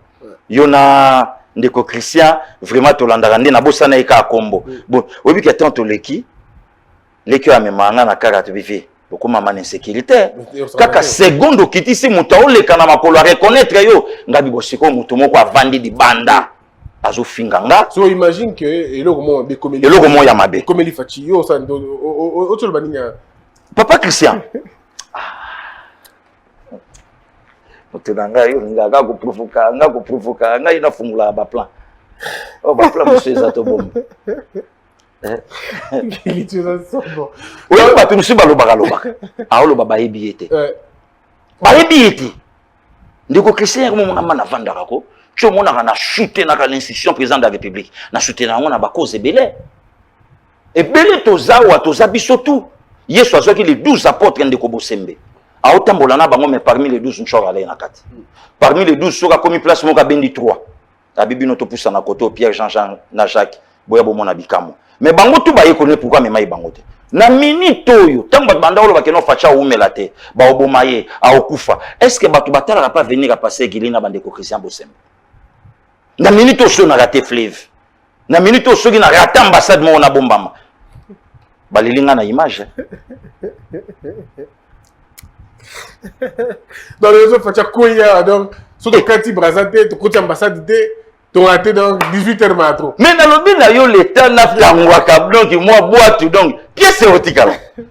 Yona ndeko Christian vraiment to landa rande na bosa na eka kombo. Bon, obi ke tanto leki a memanga na karate bifi. Beaucoup maman insécurité. Kaka secondo kiti si muta ole kana makolo reconnaître yo ngabi bosiko mutu moko avandi di banda. Azo finganga.
So imagine que eloko mo be comme
eloko mo ya mabe.
Comme li fachi yo ça autre baninga.
Papa Christian. Otenanga yo ngaga ko provoka nga ina fungula ba plan. Ba plan monsieur za to bom.
Il tu ça bon.
Oyo ba tunu si baloba. Aolo baba yebiete. Ba yebiete. Ndiko Christian mo mona na vanda ko. Tu mon a chuté dans l'institution président de la République. Na chuté na on a cause belé. Et belé toza ou toza biso tout. Yesu azoki les 12 apôtres de Bosembe. A otambola na bango mais parmi les 12 nchora ala na kati. Parmi les 12 soka komi place moka bendi 3. La bibi no to poussa na koto Pierre Jean na Jacques boya bo mona bikamo. Mais bango tout ba yekone pourquoi mais mai bango te. Na minute oyo tamba banda olo bakeno facha umela te. Ba obomaye a okufa. Est-ce que batu batala pas venir à passer Gilina bandeko Christian Bosembe? Na minute oso na raté fleuve. Na minute oso ki na raté ambassade mo na bombama. Balilinga na image.
Dans les autres facha koya donc surtout quand tu brasate to côté ambassade de to raté dans 18h matro.
Mais na lobi na yo l'état na flangwa kablo ki moi boîte donc pièce érotique.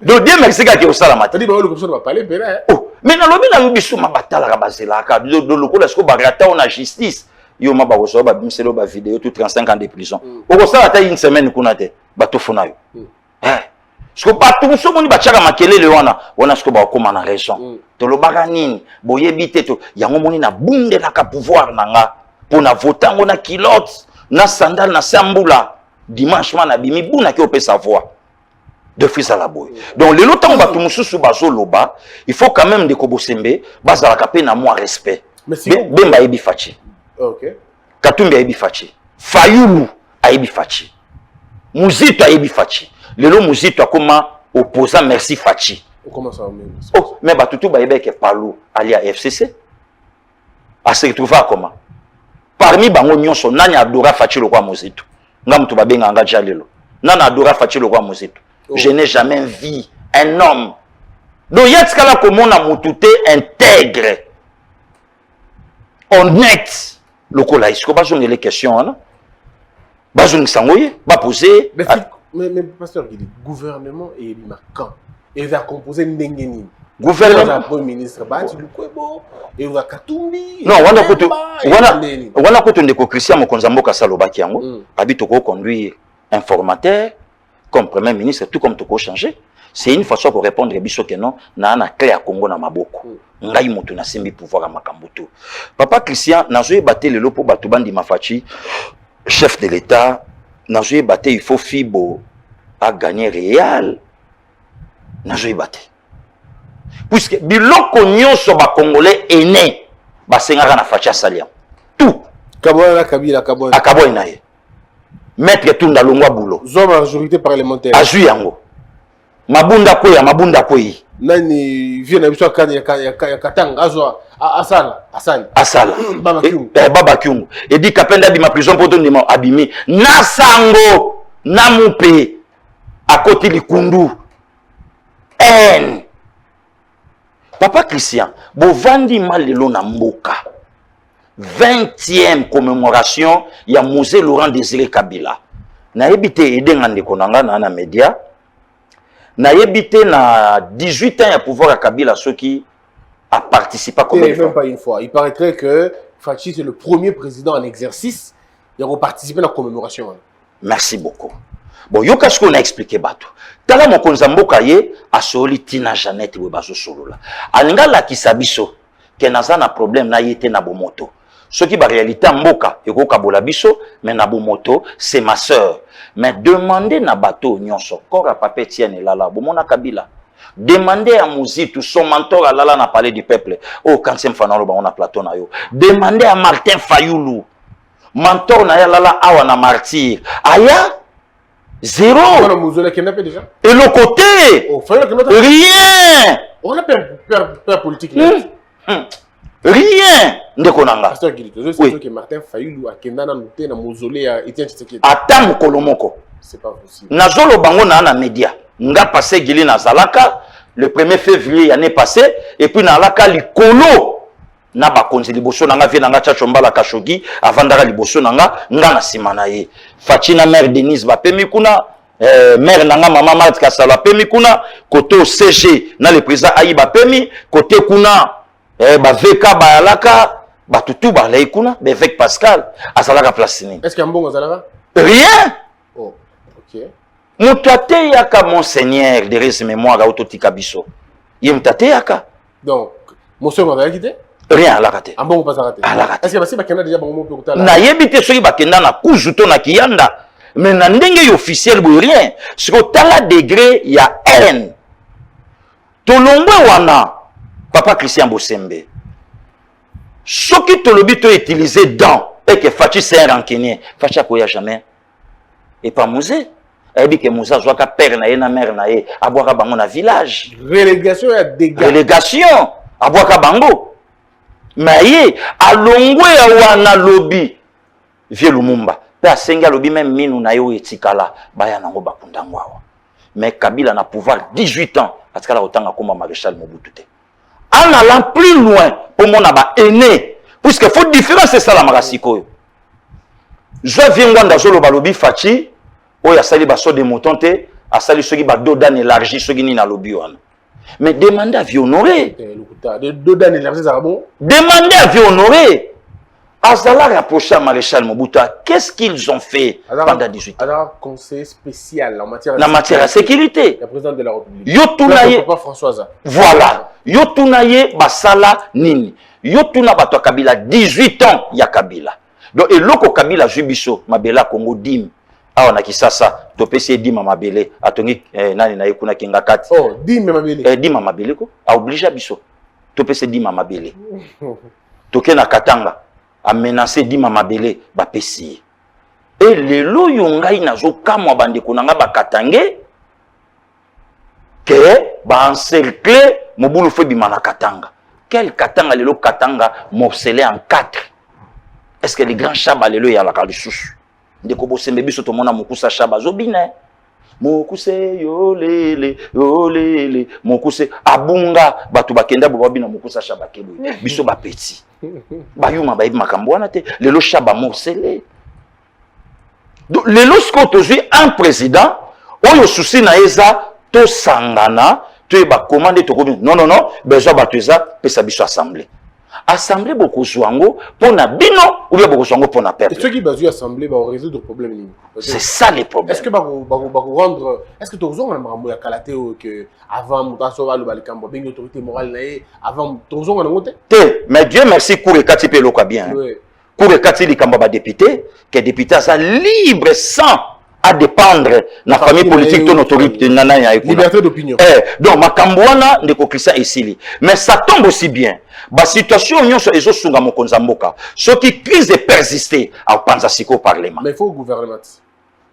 Donc Dieu merci ka ki osala mata.
Tadi ba lo comme ça va parler pena.
Mais na lobi na yo biso mabatala ka bazela ka do lokola sko bagrata on a justice. Yo ma ba ko ba bimselo ba vidéo tout 35 ans de prison. Oko sala ta une semaine kuna te bato fona yo. Sko bato muso moni bachaka makelele wana sko ba koma na raison. To lo baka nini boyebi te to yango moni na bunde na ka pouvoir nanga pona votango na kilote na sandal na sambula dimanche mana bimi buna ki opesa voix de fils à la boy. Donc le lotang bato mususu bazo loba, il faut quand même de Bosembe bazala ka pe na moi respect. Bemba yebi fachi.
OK.
Katumbi ayebi fachi. Fayulu ayebi fachi. Muzito ayebi fachi. Lelo Muzito akoma opposant merci fachi.
Comment ça même?
Oh, mais batutu bayebe ke Palou alia FCC. A se retrouver comment? Parmi bango nyonso nani adora fachi lo kwa Muzito. Nga mutu babenga nga jalelo. Nani adora fachi lo kwa Muzito. Je n'ai jamais vu un homme. Donc yatkala komona mutute intègre. honnête lokola isko bazonga les questions hein bazonga sangoye ba poser
mais pasteur il dit gouvernement et il marquant et il va composer ndengeni
gouvernement
premier ministre Bati Lukwebo et il va Katumbi
non wana koto ndeko Christian Mokonza Mboka salobaki yango habito ko conduire informateur comme premier ministre tout comme toko changer. C'est une façon pour répondre à biso que non na na clé à Congo na maboko ngai mutu na simbi pouvoir à makambutu papa Christian nazoye baté le lopo batu bandi mafachi chef de l'état nazoye baté il faut fibo à gagner réel nazoye baté puisque biloko nyonso ba congolais est né ba sengaka na fachi salia tout
Kabona Kabila Kabona
akaboy naye maître Tunda Longwa Bulo
zone majorité parlementaire
azu yango mabunda koyi
nani viena biso kanya ya katanga azwa asala
baba kyungu edi kapenda bima prison poto ndima abimi na sango na mupe akoti likundu papa Christian bovandi malelo na mboka 20e commémoration ya musée Laurent Désiré Kabila na ebité edenga ndeko nanga na média na yebité na 18 ans à pouvoir à Kabila ceux qui a participé comme
même pas une fois. Il paraîtrait que Fachi c'est le premier président en exercice qui a participé à la commémoration.
Merci beaucoup. Bon, yo qu'est-ce qu'on a expliqué bato. Tala mo konzambo kaye asoli tina Jeannette we bazo solo la. Alinga la kisabiso ke naza na problème na yete na bomoto. Ce qui ba réalité mboka yoko kabola biso mais na bomoto c'est ma sœur. Mais demandez na bateau nyonso kora papé tienne lala bomona Kabila demandez à Mouzitou son mentor à lala na palais du peuple oh quand c'est fanalo ba on a Platon na yo demandez à Martin Fayoulou mentor na ya lala awa na martyr aya zéro
déjà
et le côté rien
on a peur politique
rien ndeko nanga
pasteur Gilito c'est que Martin Fayoulou a kendana noté na mausolée à Etienne Tshisekedi
ata mokolo moko
c'est pas possible
nazolo bango na média nga passé gili na zalaka le 1er février l'année passée et puis na alaka likolo na bakonzi liboso nanga vie nanga Chacho Mbala Kashogi avandaka liboso nanga nga na simana ye Fatina mère Denise bapemi kuna mère nanga maman Marthe Kasala pemi kuna côté CG na le président Aïba pemi côté kuna ba VK ba alaka ba tutu ba laikuna ba avec Pascal azalaka place ni
est-ce qu'il y a un bon azalaka
rien
oh OK
mutate yaka monseigneur de res mémoire autotika biso yemtate yaka
donc monsieur on va quitter
rien la raté
un bon pas raté est-ce que basi bakenda déjà bon mot pour
na yebite soki bakenda na kuzuto na kiyanda mais na ndenge officiel bo rien ce que tala degré ya haine tolongwe wana papa Christian Bosembe soki tolobi to utiliser dans et que Fachi c'est un rancunier Fachi akoya jamais et pas musée elle dit que Moussa Zouaka père na ye na mère na ye aboaka bango na village
relégation ya dégâts
relégation aboaka bango mais ye alongwe ya wana lobi vie Lumumba pe asenga lobi même minu na yo etikala baya nango bakundango awa mais Kabila na pouvoir 18 ans atikala otanga komba maréchal Mobutu te en allant plus loin pour mon aba aîné puisque faut différence c'est ça la marasiko je viens nganda zolo balobi Fachi oyo asali baso de moton te asali soki badodan élargi soki nini na lobi wana mais demandez à vie honoré
dodan élargi ça bon
demandez à vie honoré azala rapproché à maréchal Mobuta qu'est-ce qu'ils ont fait pendant 18 ans
alors conseil spécial en matière
de sécurité
le président de la République
yotunaye
papa Françoise
voilà yotunaye basala nini yotuna bato Kabila 18 ans ya Kabila donc eloko Kabila jubiso mabela Congo dim awa na kisasa topesi dima mabele atongi nani na yekuna kinga kati
oh dima mabele
dima mabele ko a obligé biso topesi dima mabele toke na Katanga a menacé dima mabele ba pesi et lelo yongai nazo kamwa bande kunanga ba Katange que ba encercler mobulu fe bima na Katanga quel Katanga lelo Katanga morcelé en 4 est-ce que les grands chaba lelo ya la kalisusu ndeko Bosembe biso to mona mukusa shaba zobine Mokuse yolele yolele mokuse abunga batu bakenda bobabi na mokusa shabakelo biso ba petit bayuma bayibi makambo wana te lelo shaba morcelé donc lelo sko tozui un président oyo souci na eza to sangana to ba commande to kobi non besoin batu eza pesa biso assemblée assemblée beaucoup zwango pour na bino ou bien beaucoup zwango pour na peuple.
Et ceux qui basent assemblée va résoudre le problème.
C'est ça les problèmes.
Est-ce que rendre est-ce que tu as besoin de la qualité que avant mutation va le balikambo bien autorité morale avant tu as besoin de
mais Dieu merci pour les quatre lo ka bien. Pour les quatre likambo ba député que député ça libre sans à dépendre de la famille politique de notre autorité.
Liberté d'opinion.
Donc, ma cambouana de Christian ici. Mais ça tombe aussi bien. La situation est sur les autres. Ce qui crise de persister à penser au Parlement.
Mais il faut gouvernement.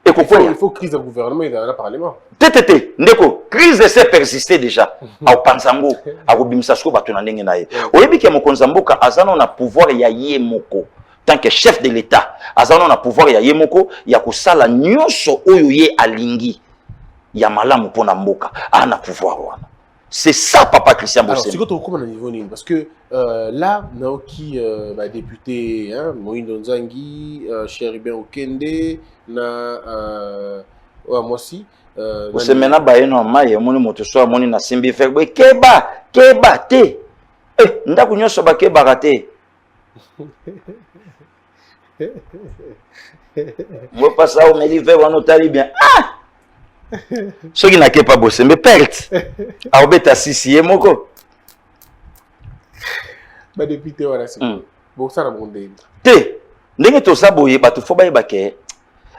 Il
faut crise de gouvernement et de Parlement.
Ndeko, crise de se persister déjà. À Panzango, à Robimsasko, à Tonanengenae. Au début, que Mokonzamboka, Azano na pouvoir ya Yemoko. Tant que chef de l'État, azano na pouvoir ya yemoko ya kusala nyonso oyo ye alingi ya malamu pona mboka ana pouvoir wana. C'est ça papa Christian Bossé.
Alors, c'est quoi comment niveau ni parce que là naoki député hein Moïndo Nzangi, Cherubin Okende na moi aussi
c'est maintenant ba eno maye moni moto so moni na simbi ferbe keba te. Ndako nyonso ba keba te. Moi pas ça, mais il fait on tali bien. Ah! Ce qui n'a pas bossé, mais perte. A obeta sisi moko.
Ba député wala c'est bon ça na monde.
Te, ndenge to ça boye ba to fo ba ke.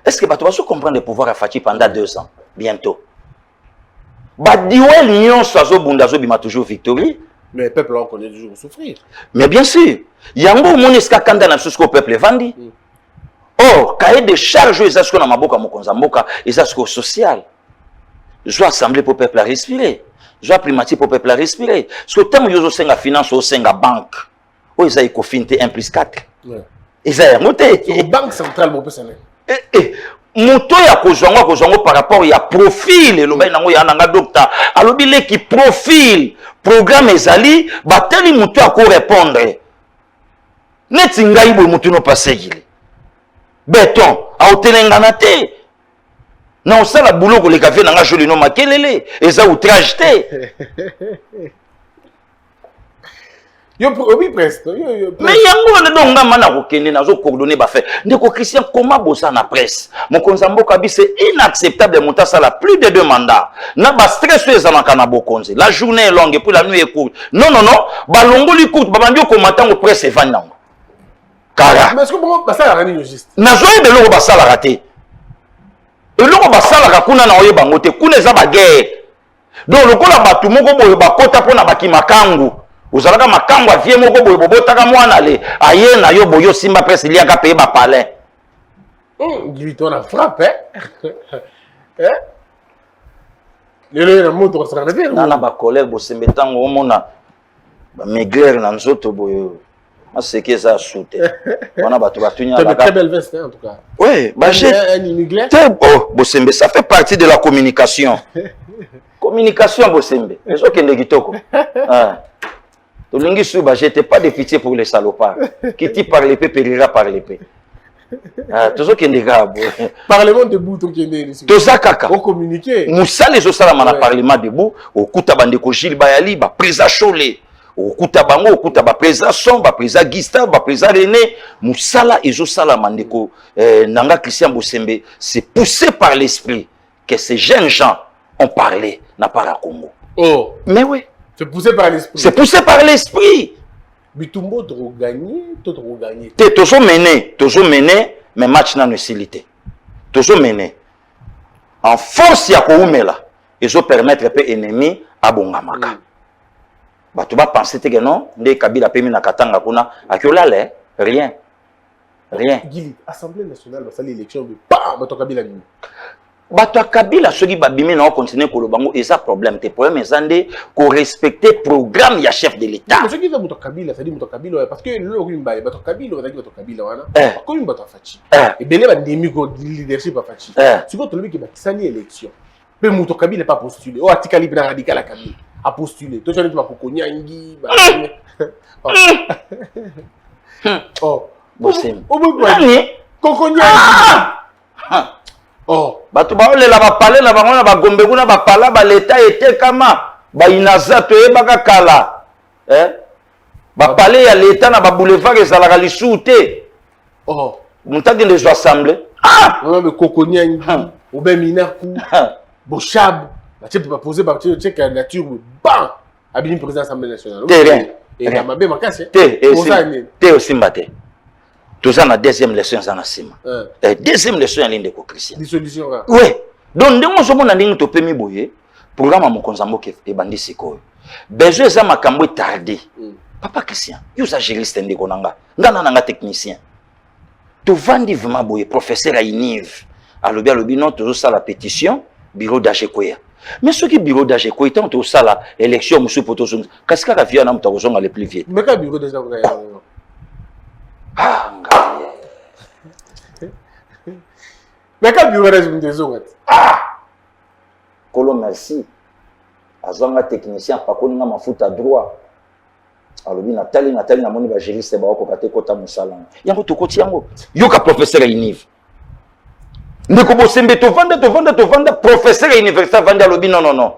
Est-ce que ba to va se comprendre le pouvoir à Fati pendant 2 ans bientôt? Ba diwe lion so bunda zo bima toujours victoire.
Mais le peuple, on connaît toujours souffrir.
Mais bien sûr, yango moneska kanda na susko peuple vandi. Or, cahier de charges, ils ont na maboka mokonzamboka, ils ont social. Je dois assembler pour le peuple à respirer. Je dois primatie pour le peuple à respirer. Parce que tant que vous avez finance ou une banque, où ils ont cofinte 1+4. Ils ont monté.
La banque centrale, mon personnel.
Moto ya kozongo par rapport ya profil le loba nango ya nanga docteur alobi le ki profil programme ezali bateli moto ya ko répondre neti ngai bo moto no pasegile beton a otelengana te na osala boulot ko le café nanga joli no makelele eza outrage te.
Oui, presque.
Mais yango on donc ngama ko kende nazo coordonner ba fait. Ndeko Christian comment bossa na presse. Mon konzamboka bi c'est inacceptable de monter ça la plus de 2 mandats. Na ba stress ezana kana bokonze. La journée est longue et puis la nuit est courte. Non. Ba longoli courte ba bandio ko matango presse evandango. Kara.
Mais est-ce que bon ba ça rani juste.
Nazo de loko ba sala raté. Et loko ba sala ka kuna na oyeba ngote kuna eza ba guerre. Donc lokola batu moko boye ba kota pona bakimakangu. Uzalaka makambo avie moko boye bobotaka mwana le aye na yo boyo simba presse liaka paye ba palais.
Gilito na frappe hein? Le moto sera arrêté.
Na ba collègue bo sembetango omona ba migler na nzoto boyo. Maseke za soute. Wana batu batunya
la très belle veste hein, en tout cas.
Oui, bah j'ai Bosembe ça fait partie de la communication. Communication Bosembe. Ezo kende kitoko. Ah. J'étais pas de pitié pour les salopards. Qui t'y par l'épée, périra par l'épée. Toujours qu'il y a des
Parlement debout, tout qui est ici.
Tout ça, kaka.
Pour communiquer.
Moussa les osala na parlement debout. Au Kouta Bandeko Gilles Bayali, ba présa Cholé. Au Kouta Bango, au Kouta ba présa Son, ba présa Gustave, ba présa René. Moussa la et osala Mandeko Nanga Christian Bosembe. C'est poussé par l'esprit que ces jeunes gens ont parlé na para Congo.
Oh.
Mais oui.
C'est poussé par l'esprit.
C'est poussé par l'esprit.
Bitumbo trop gagné, trop gagné.
T'es toujours mené, mais match n'a pas toujours mené. En force, il y a quoi ils ont permettre peu ennemi à Bongamaka. Bah tu vas penser que non, des Kabila Pemi na Katanga kuna, akiola rien.
Gili, Assemblée nationale va faire l'élection, mais bam, bato Kabila ni.
Bato Kabila ceux qui babimi na continuer ko lobango et ça problème tes problèmes ezande ko respecter programme ya chef de l'état.
Mais ceux qui veulent bato Kabila, ça dit bato Kabila parce que le Rimba bato Kabila, on a dit bato Kabila wana. Comme bato Fachi. Et belé ba demi ko leadership ba Fachi. Si ko tolobi ki ba kisani élection. Mais Mouto Kabila n'est pas postulé. Oh, Atikali Bina Radical à Kabila a postulé. Toi, tu as dit que tu Nyangi. Oh.
Bossem.
Oh.
Bato baolela bapale na bango na bagombe kuna bapala ba leta etekama ba inaza to ebaka kala bapale ya leta na ba boulevard ezalaka lisusu te.
Oh.
Mutaki ndezo assemblée.
Non mais Kokonyangi, Obe Minaku, Bochab, tu peux pas poser par tu sais candidature bam, abini président de l'Assemblée nationale.
Terrain.
Et la mabé ma casse.
Te aussi mbate. Tout ça na deuxième leçon ça na sima. Deuxième leçon ya ligne de Christian.
Dissolution.
Oui. Donc ndemo so mona ndingi to pemi boye. Programme mo konzambo ke e bandi sikoyo. Besoin za makambo tardé. Papa Christian, yo za juriste ndeko nanga. Ngana nanga technicien. To vandi vraiment boye professeur à INIV. Alobi non to ça la pétition bureau d'Agekoya. Mais ce qui bureau d'Agekoya tant to ça la élection musu poto son. Qu'est-ce que vient na mutako zonga le plus vite.
Mais ka bureau déjà mais ka bureau déjà
Kolo merci. Azonga technicien pa koninga mafuta droit. Alobi Nathalie na moni ba juriste ba ko kate kota musala. Yango to koti yango. Yoka professeur à INIV. Ndeko bosembe to vanda professeur à université vanda alobi non.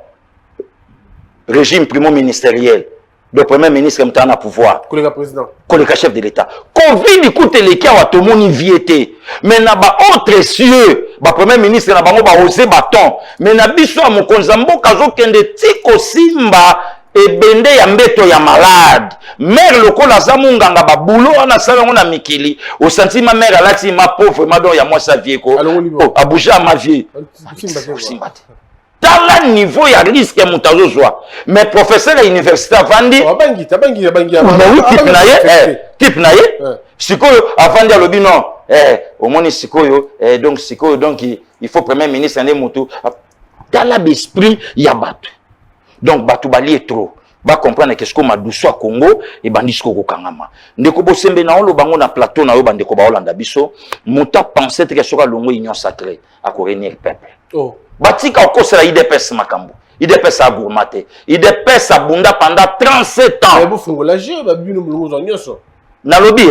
Régime primo ministériel. Le premier ministre est en pouvoir.
Collègue président.
Collègue chef de l'État. Covid écoute les cas à tout le monde viété. Mais na ba autre cieux, ba premier ministre na bango ba osé bâton. Mais na biso mo konzambo kazo kende tiko simba et bende ya mbeto ya malade. Mère lokola zamunganga ba boulot na salongo na mikili. Au sentiment mère alaxi ma pauvre madon ya moi sa vie ko. Oh, abouja ma vie. Simba. Dans le niveau, il y a risque que mutazo soit. Mais professeur à l'université Vandi. Type naïe. Sikoyo avant de l'obi non. Au moins sikoyo. Donc sikoyo donc il faut premier ministre ane mutu. Dans l'esprit il y a battu. Donc battu bali est trop. Ba comprendre que ce qu'on m'a douce à Congo et bandisco ko kangama. Ndeko bosembe na olo bango na plateau na yo bandeko ba Holanda biso. Muta pensait que sera longo union sacrée à corénier peuple. Oh. Batika okosela IDPS makambo. IDPS a gourmaté. IDPS a bunda pendant 37 ans.
Mais vous faites la jeu, bah bien nous nous en yoso.
Nalobi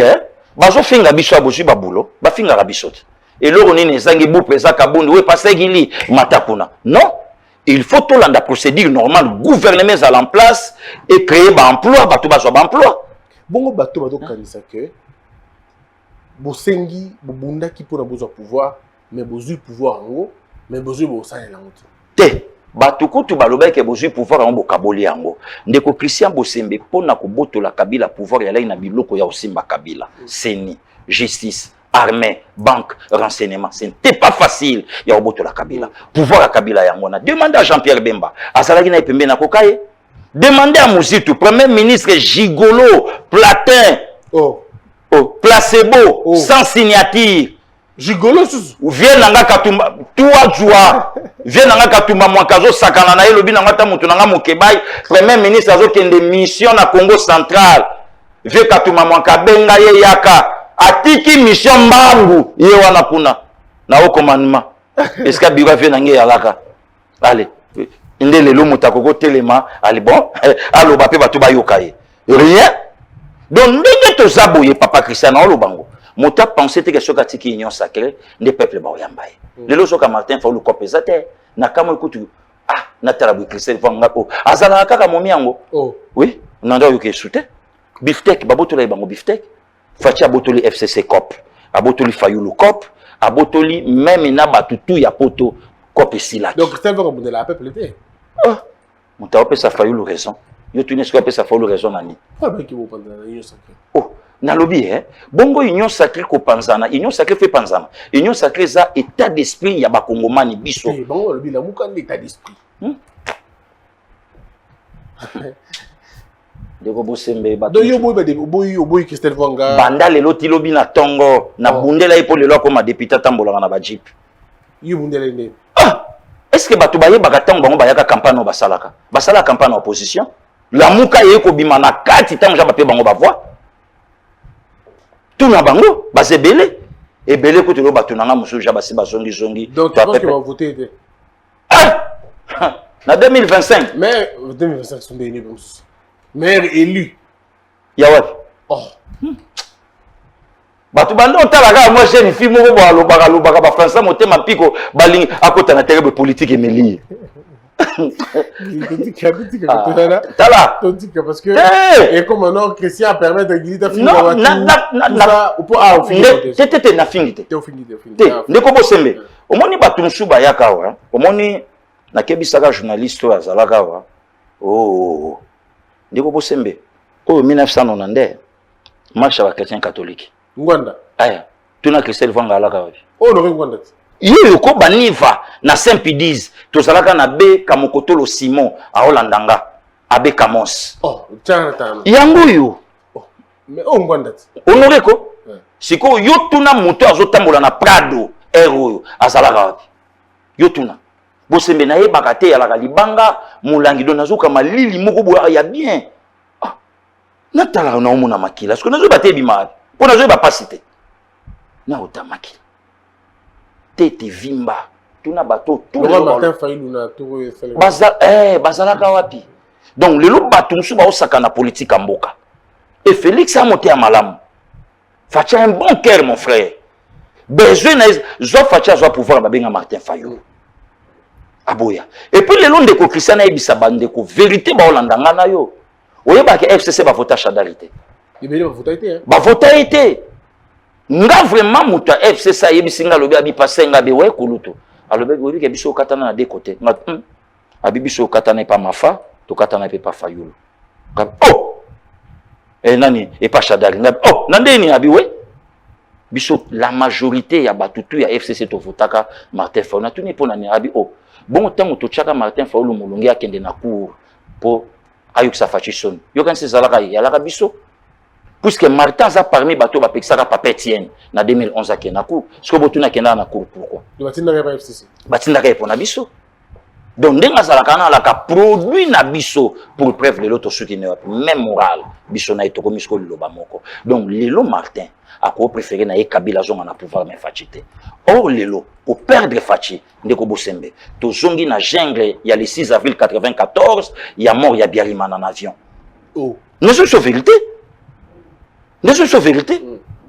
bazo finga biso aboji babulo, ba finga rabisot. Et là on est zangi bu pesa kabundi we passer gili matakuna. Non, il faut tout la procédure normale, gouvernement à en place et créer ba emploi, ba to ba emploi.
Bongo bato kanisa que bosengi bunda qui pour besoin pouvoir, mais besoin pouvoir en gros. Mais besoin de ça est là.
Te, batuku tu baloba ke besoin pouvoir en bokaboli yango. Ndeko Christian Bosembe pona ko boto la Kabila pouvoir ya la ina biloko ya osimba Kabila. Seni, justice, armée, banque, renseignement. Ce n'était pas facile ya boto la Kabila. Pouvoir la Kabila yango na. Demandez à Jean-Pierre Bemba. Azalaki na epembe na kokaye. Demandez à Mouzitou, premier ministre gigolo, platin. Oh, placebo, sans signature.
Gigolo
vient nanga katumba toi joie vient nanga katumba mwakazo sakana na elobi nanga ta mutu nanga mokebai premier ministre azo kende mission na Congo central vient katumba mwakabenga ye yaka atiki mission mbangu ye wana kuna na au commandement est-ce que biro vient nanga yalaka allez ndele lo mutako ko telema allez bon allo ba pe batu ba yokaye rien donc ndenge to zaboye papa Christian na bango. Mota pensé que ce qui est union sacrée des peuples baoyambaye. Le loso ka Martin faut le copésate na kamo ekutu na tarabu Christian vanga ko azala kaka momiango. Oh oui, nanda yo ke soute. Biftek babotoli bango biftek. Fatia botoli FCC cop. Abotoli Fayulu cop, abotoli même na batutu ya poto cop sila.
Donc Christian va rebondir la peuple était.
Mota opé sa Fayulu raison. Yo tunis ko opé sa Fayulu raison nani.
Pas bien qui vous prendre la union sacrée.
Oh Nalobi, bongo union sacrée ko panzana, union sacrée fait panzana. Union sacrée za état d'esprit ya ba kongomani biso.
Bongo lobi la muka état d'esprit.
Deko bosembe ba.
Do yo boy Christelle Vanga.
Banda lelo tilobi na tongo na bundela ipo lelo comme député tambola na ba jeep.
Yo bundela ine.
Est-ce que batu baye bakatango bango bayaka campagne no basalaka? Basala campagne opposition. La muka yeko bima na kati tango ja ba pe bango ba voix. Tout na bango, base belé. Et belé ko telo batu nanga musu ja basi bazongi zongi.
Donc tu penses qu'ils vont voter?
Na 2025.
Mais 2025 sont des bons. Maire élu.
Yawapi.
Oh.
Batu bando talaka moi jeune fille moko bo alobaka ba français motema piko balingi akota na terrain politique emeli.
Tala. Parce que et comme non Christian permet de guider ta fille
non
na ou pas au fini.
Tete na fingite.
Te au fini.
Ndeko bo sembe. Omoni batu nsuba yakawa. Omoni na kebisaka journaliste wa zalaka wa. Oh. Ndeko bo sembe. Oh 1990 marche wa chrétien catholique.
Ngwanda.
Aya, tuna Christelle Vanga alaka wapi?
Oh no Ngwanda.
Yo ko baniva na Saint-Pidiz, tozalaka na be Kamokotolo Simon a Holandanga, abe Kamos.
Oh, tana.
Yango yo.
Oh, mais oh Ngwanda.
Honoré ko? Siko yo tuna moto azotambola na Prado, ero azalaka wapi? Yo tuna. Bosembe na yebaka te alaka libanga, mulangi do nazoka malili moko boya ya bien. Ah. Natala na omona makila, parce que nazo baté bima. On a joué ma pasité. Na otamaki. Tete vimba. Tuna bateau tout le
Martin Fayulu na tour
bazalaka wapi. Donc le lot bateau nsu ba osaka na politique mboka. Et Félix a monté à Malam. Fatia un bon cœur mon frère. Besoin na zo Fatia zo pouvoir ba benga Martin Fayulu. Aboya. Et puis le long de ko Christian na ebisa bande ko vérité ba olandanga na yo. Oyeba ke FCC ba vota chadarité.
Bah
voter été. Nga vraiment muta FC ça yebisinga lobi abi pasenga be we kuluto. Alobi obi ke biso katana na deux côtés. Nga abi biso katana pa mafa, to katana pa Fayulu. Oh. Et nani et pas Chadari. Oh, nandeni abi we. Biso la majorité ya batutu ya FCC to votaka Martin Fayulu. Na tuni po nani abi oh. Bon temps to chaka Martin Fayulu mulungi akende na cour po ayuksa fachisson. Yo kan se zalaka ya la biso. Puisque Martin a parmi bateau ba pexaka papa Etienne na 2011 à Kenaku, ce que botuna kenda na cour pourquoi?
Le batinda ka FCC.
Batinda ka pona biso. Donc ndenga zala kana la ka produit na biso pour preuve l'autre soutenir même moral biso na etoko misko loba moko. Donc lelo Martin a ko préféré na Kabila zonga na pouvoir mais Fachité. Or lelo pour perdre Fachi ndeko Bosembe to zongi na jungle il y a le 6 avril 94 il y a mort il y a Biarimana en avion.
Oh.
Nous sommes vérité. Nous sommes vérité.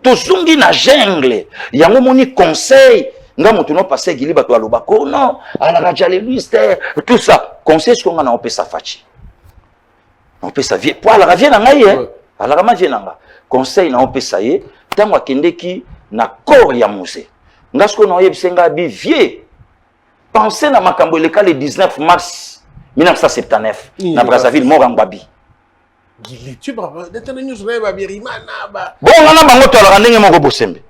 To zongi na jungle yango moni conseil nga moto no passer gili bato alobako non ala radjaliste tout ça conseil ce qu'on a opé sa Fachi. On peut sa vie pour ala vie na ngai hein. Ala kama vie na nga. Conseil na opé sa ye tango akendeki na corps ya musée. Nga ce qu'on a yebisenga bi vie. Pensez na makambo le 19 mars 1979 na Brazzaville Morangbabi.
Tu bravo d'être nous sur ba birimana ba.
Bon on a bango to ala ndenge moko Bosembe.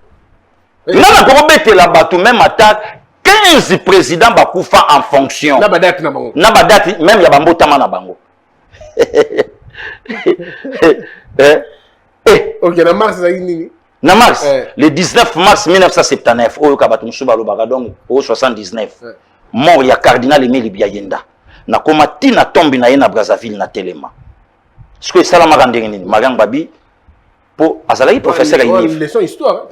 Nana ko bete la batu même attaque 15 présidents bakufa en fonction.
Na ba date na bango.
Na ba date même ya bambo tama na bango.
OK na mars ça nini?
Na mars le 19 mars 1979 oyo ka batu musuba lo baka donc au 79. Mort ya cardinal Emile Biayenda. Na koma tina tombi na ye na Brazzaville na Telema. Ce que salama kandenge nini Magang Babi po azalaki professeur à une
leçon histoire.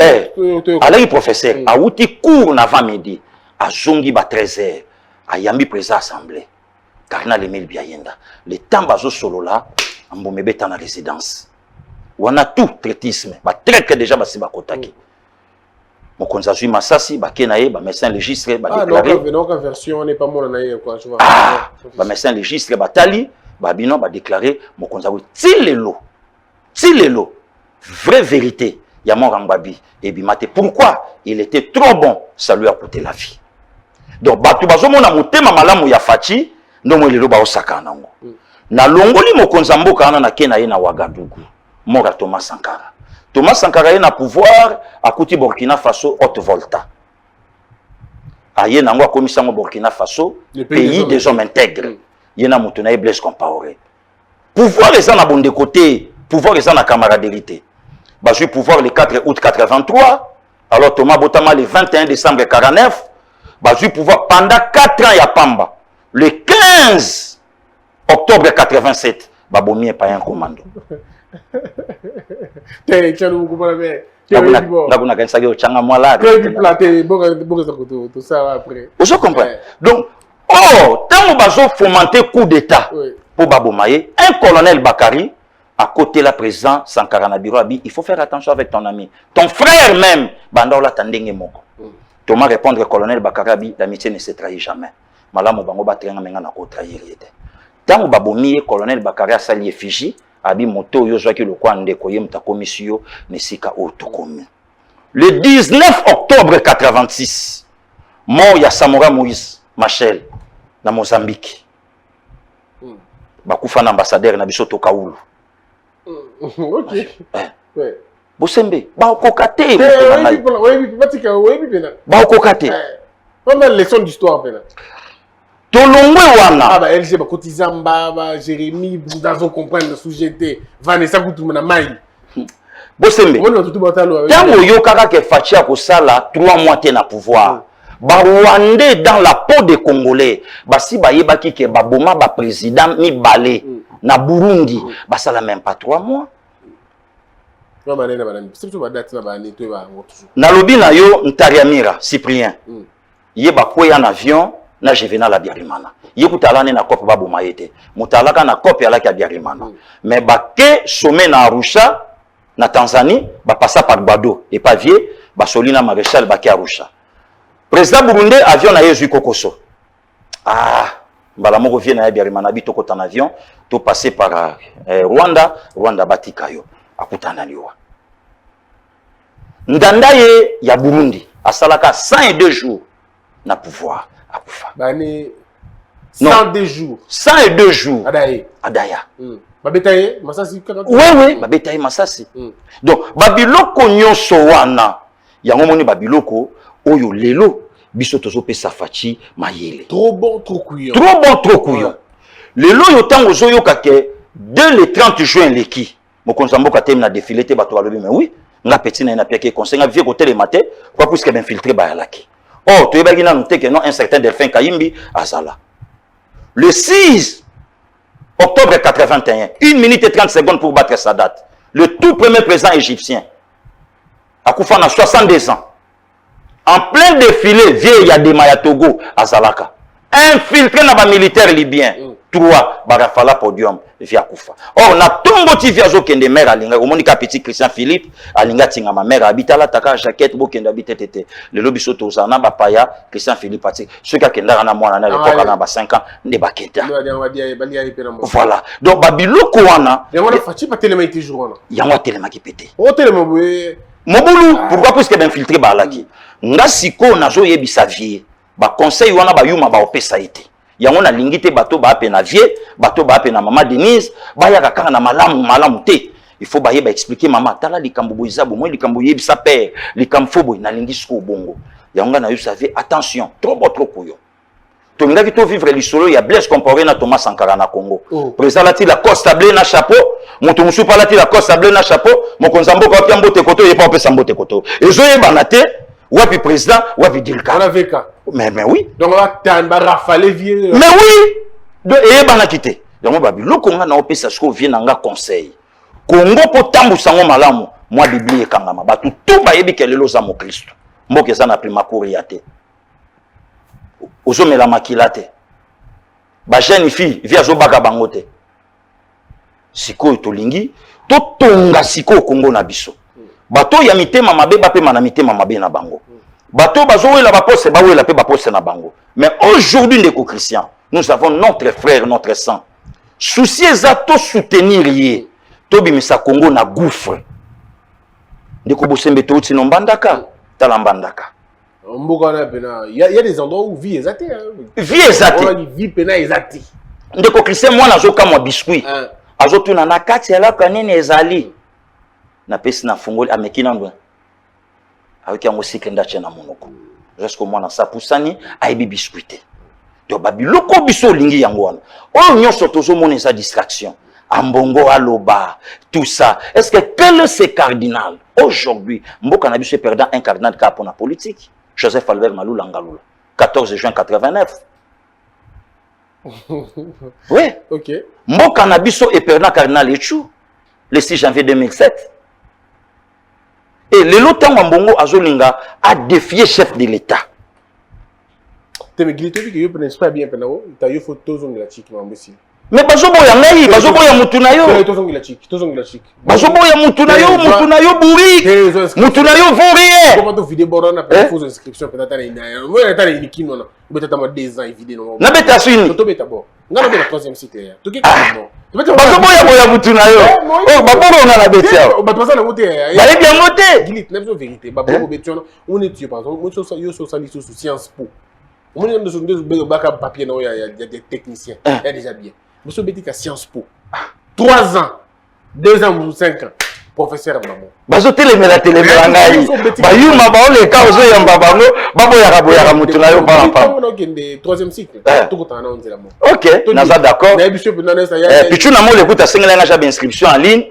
Alaki professeur a outi cours na vamedi a zongi ba 13h a yambi président assemblée cardinal Emile Biayenda le temps bazo solo là ambombe beta na résidence on a tout traitisme ba traite déjà ba siba kotaki mokonza zui masasi ba kenaye ba médecin légiste ba déclarer
non version n'est pas mon na ye quoi je vois
ba médecin légiste ba tali ba bino ba déclarer mokonza wi tilelo vraie vérité, il y a mon Rangbabi et Bimate. Pourquoi? Il était trop bon, ça lui a coûté la vie. Donc, Batu Bazomo na mutema malamu ya Fachi, no mo lelo ba osaka nango. Na longoli mo konzambo kana na kena ye na Ouagadougou. Mora Thomas Sankara. Thomas Sankara ye na pouvoir akuti Burkina Faso Haute Volta. Aye nango komisango Burkina Faso, pays des hommes intègres. Ye na mutuna ye Blaise Compaoré. Pouvoir est na bon de côté, pouvoir est na camaraderie. Bah, j'ai pouvoir le 4 août 83, alors Thomas Botama le 21 décembre 49, bah, j'ai pouvoir pendant 4 ans à Pamba. Le 15 octobre 87, bah, Bomi est pas un commando. Donc, Oh, tant bazo fomenter coup d'état
Oui.
pour Babomaye, un colonel Bakari à côté la président Sankara na bureau abi, il faut faire attention avec ton ami. Ton frère même, bandola tandenge moko. Thomas répondre colonel Bakari abi, l'amitié ne se trahit jamais. Malamu bango batrenga menga na ko trahir yete. Tant Babomiye colonel Bakari a sali effigie, abi moto yo zwaki le kwa ndeko ye mta commission ne sika otokomi. Le 19 octobre 86, mort ya Samora Moïse Machel na Mozambique. Bakufa na ambassadeur na biso Tokaulu.
Ok. Ouais.
Bosembe, baokokate.
Oui,
Baokokate.
pas mal leçon d'histoire pena.
Tolongwe wana.
Ah bah LG ba Kotizamba, ba Jérémy, Boudazo comprendre le sujet té. Vanessa Koutoumana Maï.
Bosembe.
Moi tout batalo.
Tango yokaka ke Fatia ko sala 3 mois te na pouvoir. Ba Rwandais dans la peau des Congolais. Basi ba yebaki ke baboma ba président mibale na Burundi. Ba sala même pas 3 mois. Nalobi na yo Ntariamira Cyprien. Yeba kweya na avion na Juvenal Abiyarimana. Yekutalane na kope baboma yete. Mutalaka na kope alaki Abiyarimana. Mais bake sommet na Arusha na Tanzanie, ba passa par Bado et Pavier, ba solina maréchal bake Arusha. Président Burundi avion na Yezu Kokoso. Ah, mbala moko vient na Abiyarimana bi tokota na avion, to passer par Rwanda, Rwanda batikayo akutana liwa. Ndandaye ya Burundi asalaka 102 jours na pouvoir akufa.
Bani 102 jours.
102 jours.
Adaye.
Adaya.
Babetaye Masasi 40.
Oui, babetaye Masasi. Donc babiloko nyonso wana yango moni babiloko oyo lelo biso tozo pesa Fachi mayele.
Trop bon, trop couillon.
Trop bon, trop couillon. Lelo yo tango zo yo kake dès le 30 juin leki. Mokonza mboka tem na défilé te bato balobi mais oui, nga petit na piaké conseil nga vie côté le matin, quoi plus que infiltré ba yalaki. Oh, tu ebagi na noté que non un certain Delphin Kayimbi azala. Le 6 octobre 81, 1 minute et 30 secondes pour battre sa date. Le tout premier président égyptien, Akoufa na 62 ans, en plein défilé, vieux Yadema ya Togo, Azalaka, infiltré dans les militaires libyens, 3, Barafala podium, via Akoufa. Or, na tombo ti via zo kende mère alinga, au monika petit Christian Philippe, alinga tinga ma mère habita la taka jaquette, bo kende habite tete. Le lobby soto uzana ba paya, Christian Philippe ati, ceux qui kenda na mwana na l'époque na ba 5 ans, ne ba kenta. Voilà. Donc babiloko wana,
yango na Fachi pa telema ite jour wana.
Yango telema ki pété.
O telema boye.
Mobulu, pourquoi puisque ben filtré ba laki. Nga siko nazo yebisa vie. Ba conseil wana ba yuma ba opesa ite. Yango na lingite bato ba ape na vie, bato ba ape na maman Denise, ba ya kaka na malamu te. Il faut ba yeba expliquer maman tala likambo boiza bo moi likambo yebisa père, likambo fobo na lingisiko bongo. Yango na yo savez attention, trop couillon. To ngaki to vivre lisolo ya Blaise comparé na Thomas Sankara na Congo. Président lati la Costa Bleu na chapeau, moto musu pa lati la Costa Bleu na chapeau, mokonza mboka wa mbote koto ye pa opesa mbote koto. Ezo yeba na te, wapi président, wapi Dilka.
On avait cas.
Mais oui.
Donc on va tamba rafale vieux.
Mais oui. De yeba na kité. Donc babi lokonga na opesa sko vie na nga conseil. Congo po tambu sango malamu, moi Biblie kangama batu tout ba yebi kelelo za mo Christ. Mboke za na prima cour ya te. Ozomela makila te. Ba jeune fille via zo baka bango te. Siko tolingi to tonga siko Congo na biso. Bato ya mitema mabe ba pe mana mitema mabe na bango. Bato bazo wela ba poste ba wela pe ba poste na bango. Mais aujourd'hui ndeko Christian, nous avons notre frère, notre sang. Souci exacto soutenir yé. Tobi misa Congo na gouffre. Ndeko Bosembe to tino mbandaka, tala mbandaka.
Il y a des endroits où vie est athée.
Vie est athée.
Vie pena est athée.
Ndeko Christian moi nazo kama biscuit. Azotuna na kati ala kanene ezali. Na pesi na fungoli amekina ndwa. Avec un aussi kenda chena monoko. Jusqu'au moins na sapusani aibi biscuité. Do babiloko biso lingi yango wana. O nyonso tozo mona sa distraction. Ambongo aloba, tout ça. Est-ce que quel est ce cardinal? Aujourd'hui, Mboka na biso perdant un cardinal cap pour la politique. Joseph Albert Malou Langalula. 14 juin 89. Oui.
Ok.
Mboka na biso est perdant cardinal Echou. Le 6 janvier 2007. Et le lotango Mbongo Azolinga a défié chef de l'État.
Tu me glitté que tu n'es pas bien pendant tu as eu photo de la chic imbécile.
Mais bazoboya ngai, bazoboya mutu na yo.
Tozongi la chic.
Bazoboya mutu na yo bourri. Mutu na yo vaurien.
Comment tu vidéo borona pour fausse inscription peut-être à une. Moi t'as une kino na. Peut-être à 2 ans vidéo.
Na beta swini.
To beta bon. Ngana beta 3e cycle. Tu qui
bazoboya boya mutu na yo. Oh baboro na beta.
Ba pasa na moté.
Ba bien moté.
Glit, n'a pas vérité. Ba bon betion. On est par exemple, moi yo so sali so Sciences Po. On est dans ce bac papier non il y a des techniciens. Il y a déjà bien. Monsieur Béti à Sciences Po. 3 ans, 2 ans ou 5 ans. Professeur maman.
Bazo télémela ngai. Ba yuma ba ole ka ozo yamba bango, babo ya boya mutu na yo pa pa.
On a gagné 3e cycle. Tout content on dit la mot.
OK, naza d'accord.
Na biso pe na ça ya.
Puis tu na mo le kuta singela nga ja inscription en ligne.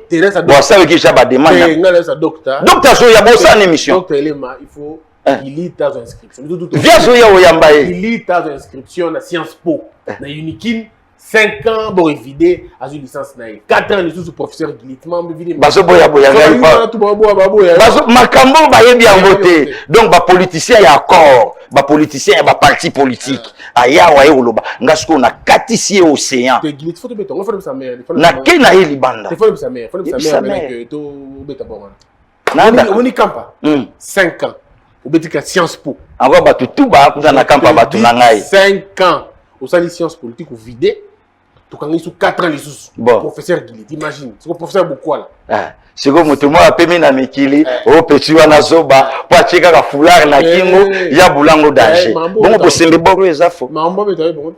Bon ça veut dire ja ba demande.
Nga ça docteur.
Docteur so ya bossa en émission.
Docteur Elema, il faut il lit ta inscription.
Via zo ya oyamba e.
Il lit ta inscription à Sciences Po. Na Unikin 5 ans pour évider à une licence naïve. 4 ans, les sous professeur glittement.
Baso boya boya ngai pa. Baso makambo ba yebi en voté. Donc ba politicien ya accord, ba politicien ya ba parti politique. Aya wa yoloba. Ngasko na katisi océan.
Te glit faut te beton. On fait sa mère.
Na ke na yeli banda.
Te faut sa mère. Faut sa mère avec to beta bon.
Nanda.
On y campa. 5 ans. Au betika Sciences Po.
Encore ba tout ba kuza na campa ba tu na ngai.
5 ans. Au sali sciences politiques ou vidé. Tu as sous 4 ans les sous. Professeur Gili, t'imagines. C'est un professeur beaucoup là.
C'est comme tout le monde a payé na mekili, au petit wana zoba, pour checker la foulard na kingo, ya bulango danger. Bon pour sembe boro ezafo.
Ma mbo beto bon.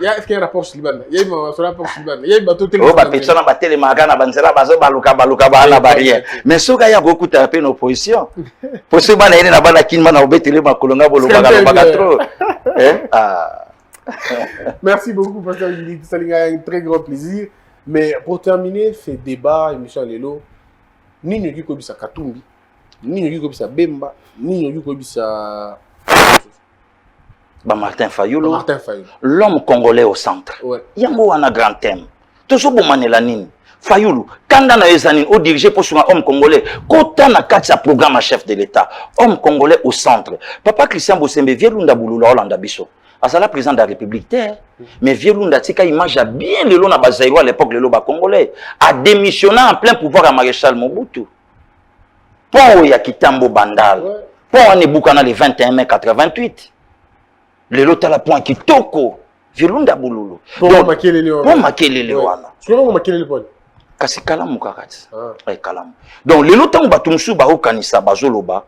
Ya est-ce qu'il y a un rapport Sliban? Ya ma sur rapport Sliban. Ya bato tele.
Oh ba petit na batele magana banzela bazo baluka ba na barrière. Mais soka ya goku taper une opposition. Pour ce bana ene na bana kinma na obetele makolonga boluka ba trop.
Merci beaucoup, Pasteur Gili. Ça a un très grand plaisir. Mais pour terminer ce débat, émission Lelo, ni nous qui kobisa Katumbi, ni nous qui kobisa Bemba, ni nous qui kobisa
Martin Fayulu.
Martin Fayulu.
L'homme congolais au centre.
Ouais.
Yango wana grand thème. Toujours bon manela nini. Fayulu, kanda na ezanine au diriger pour sur un homme congolais, kota na katsa programme à chef de l'État, homme congolais au centre. Papa Christian Bosembe Vielunda Bulula Hollanda Biso. Asala président de la République, mais Vielunda tika image a bien le long na bazaïro à l'époque le loba congolais a démissionné en plein pouvoir à Maréchal Mobutu. Pont ya Kitambo Bandal. Pont Nebukana le 21 mai 88. Le lot à la point Kitoko. Vielunda Bululu.
Pont Makelele
wana.
Tu vois Makelele pont.
Kasi kalamu kakati. Ay kalamu. Donc le lot ba tumsu ba okanisa bazoloba.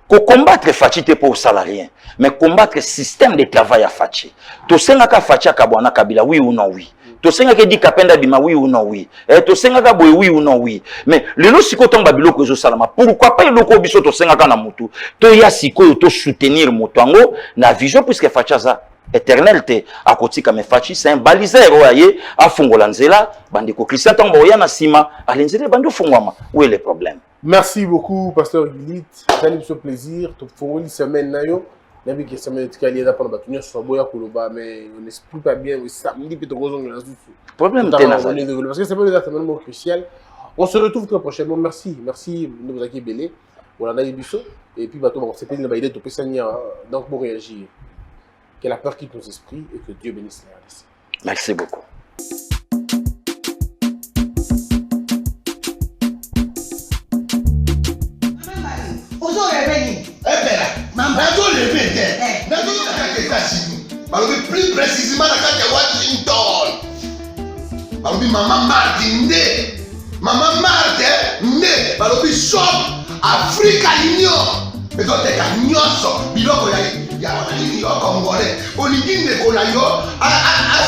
Ko combattre Fachi pour salarié, mais combattre le système de travail à Fachi. To senga ka Fachi kabwana kabila oui ou non oui. To senga ke di kapenda bima oui ou non oui. To senga ka boy oui ou non oui. Mais le lo siko tomba biloko zo salama. Pourquoi pas le loko biso to senga ka na mutu. To ya siko to soutenir motango na vision puisque Fachi za éternel te akotika me Fachi c'est un baliseur oyaye afungola nzela bandiko Christian tomba oya na sima alenzele bando fungwama. Où est le problème?
Merci beaucoup, Pasteur Gilit. Ça nous fait plaisir. Tu fais une semaine nayo. N'importe quelle semaine tu calais d'apprendre à bâtir sur boya koloba, mais on n'explique pas bien. Samedi peut te rejoindre là dessus.
Problème
parce que c'est pas des événements crucial. On se retrouve très prochainement. Merci, merci de nous accueillir belé. Voilà, on a eu et puis bateau on s'est payé le baïdé de Pessania donc pour réagir. Que la peur quitte nos esprits et que Dieu bénisse les RDC.
Merci beaucoup.
Plus précisément dans Washington. Maman Martin Maman Martin shop Africa Union. Mais quand tu es biloko ya congolais. Oligine kolayo a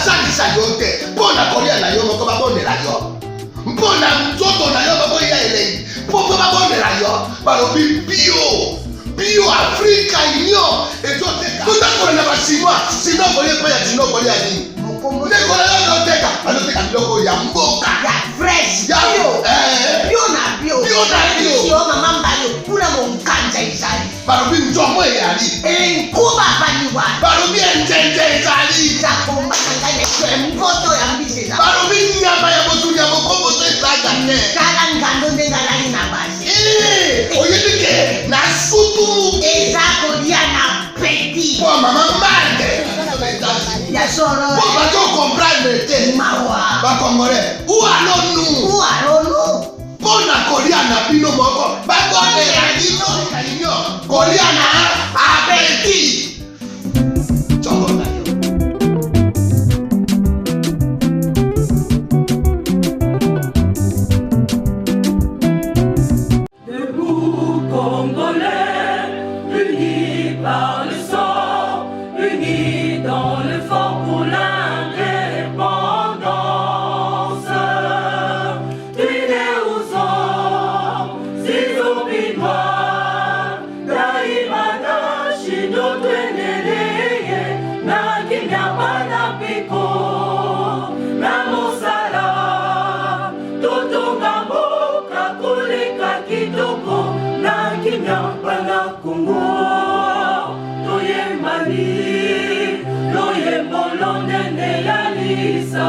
salisa yote. Bona kolia na yo moko ba bonela yo. Mbona mtoto na yo babo ya ele. Popo ba bonela yo. Balobi bio Africa Union. Et toi tout à na ba chinois. Sinon kolia pa ya chinois kolia ni. Ndeko na yo teka. Aloteka biloko ya mboka.
Ya fresh.
Ya
bio mama mbayo. Kuna monkanja izali.
Balobi njomo yali.
Kuba baniwa.
Balobi enjenje ezali.
Zakomba kangane kwe mpoto ya mbise za.
Balobi nyama ya botu ya mokombo to ezaga ne.
Kala ngando ndenga lali na basi.
Oyedike na sutu.
Ezako dia na petit.
Kwa mama mande.
solo.
Pour bato comprendre te.
Mawa.
Ba Congolais. Où allons-nous?
Où allons-nous?
Pour na kolia na bino moko. Ba bonne réunion. Kolia na appétit. Tchoko na yo.
Debout Congolais, unis par le sang, unis dans le fort pour l'indépendance. Tués aux hommes, si opinois, daimana shindo tweneleye, na kinyamana piko, na mosala, totonga mboka koleka kitoko, na kinyamana Kongo, toyembani, loyembo lonene ya lisa.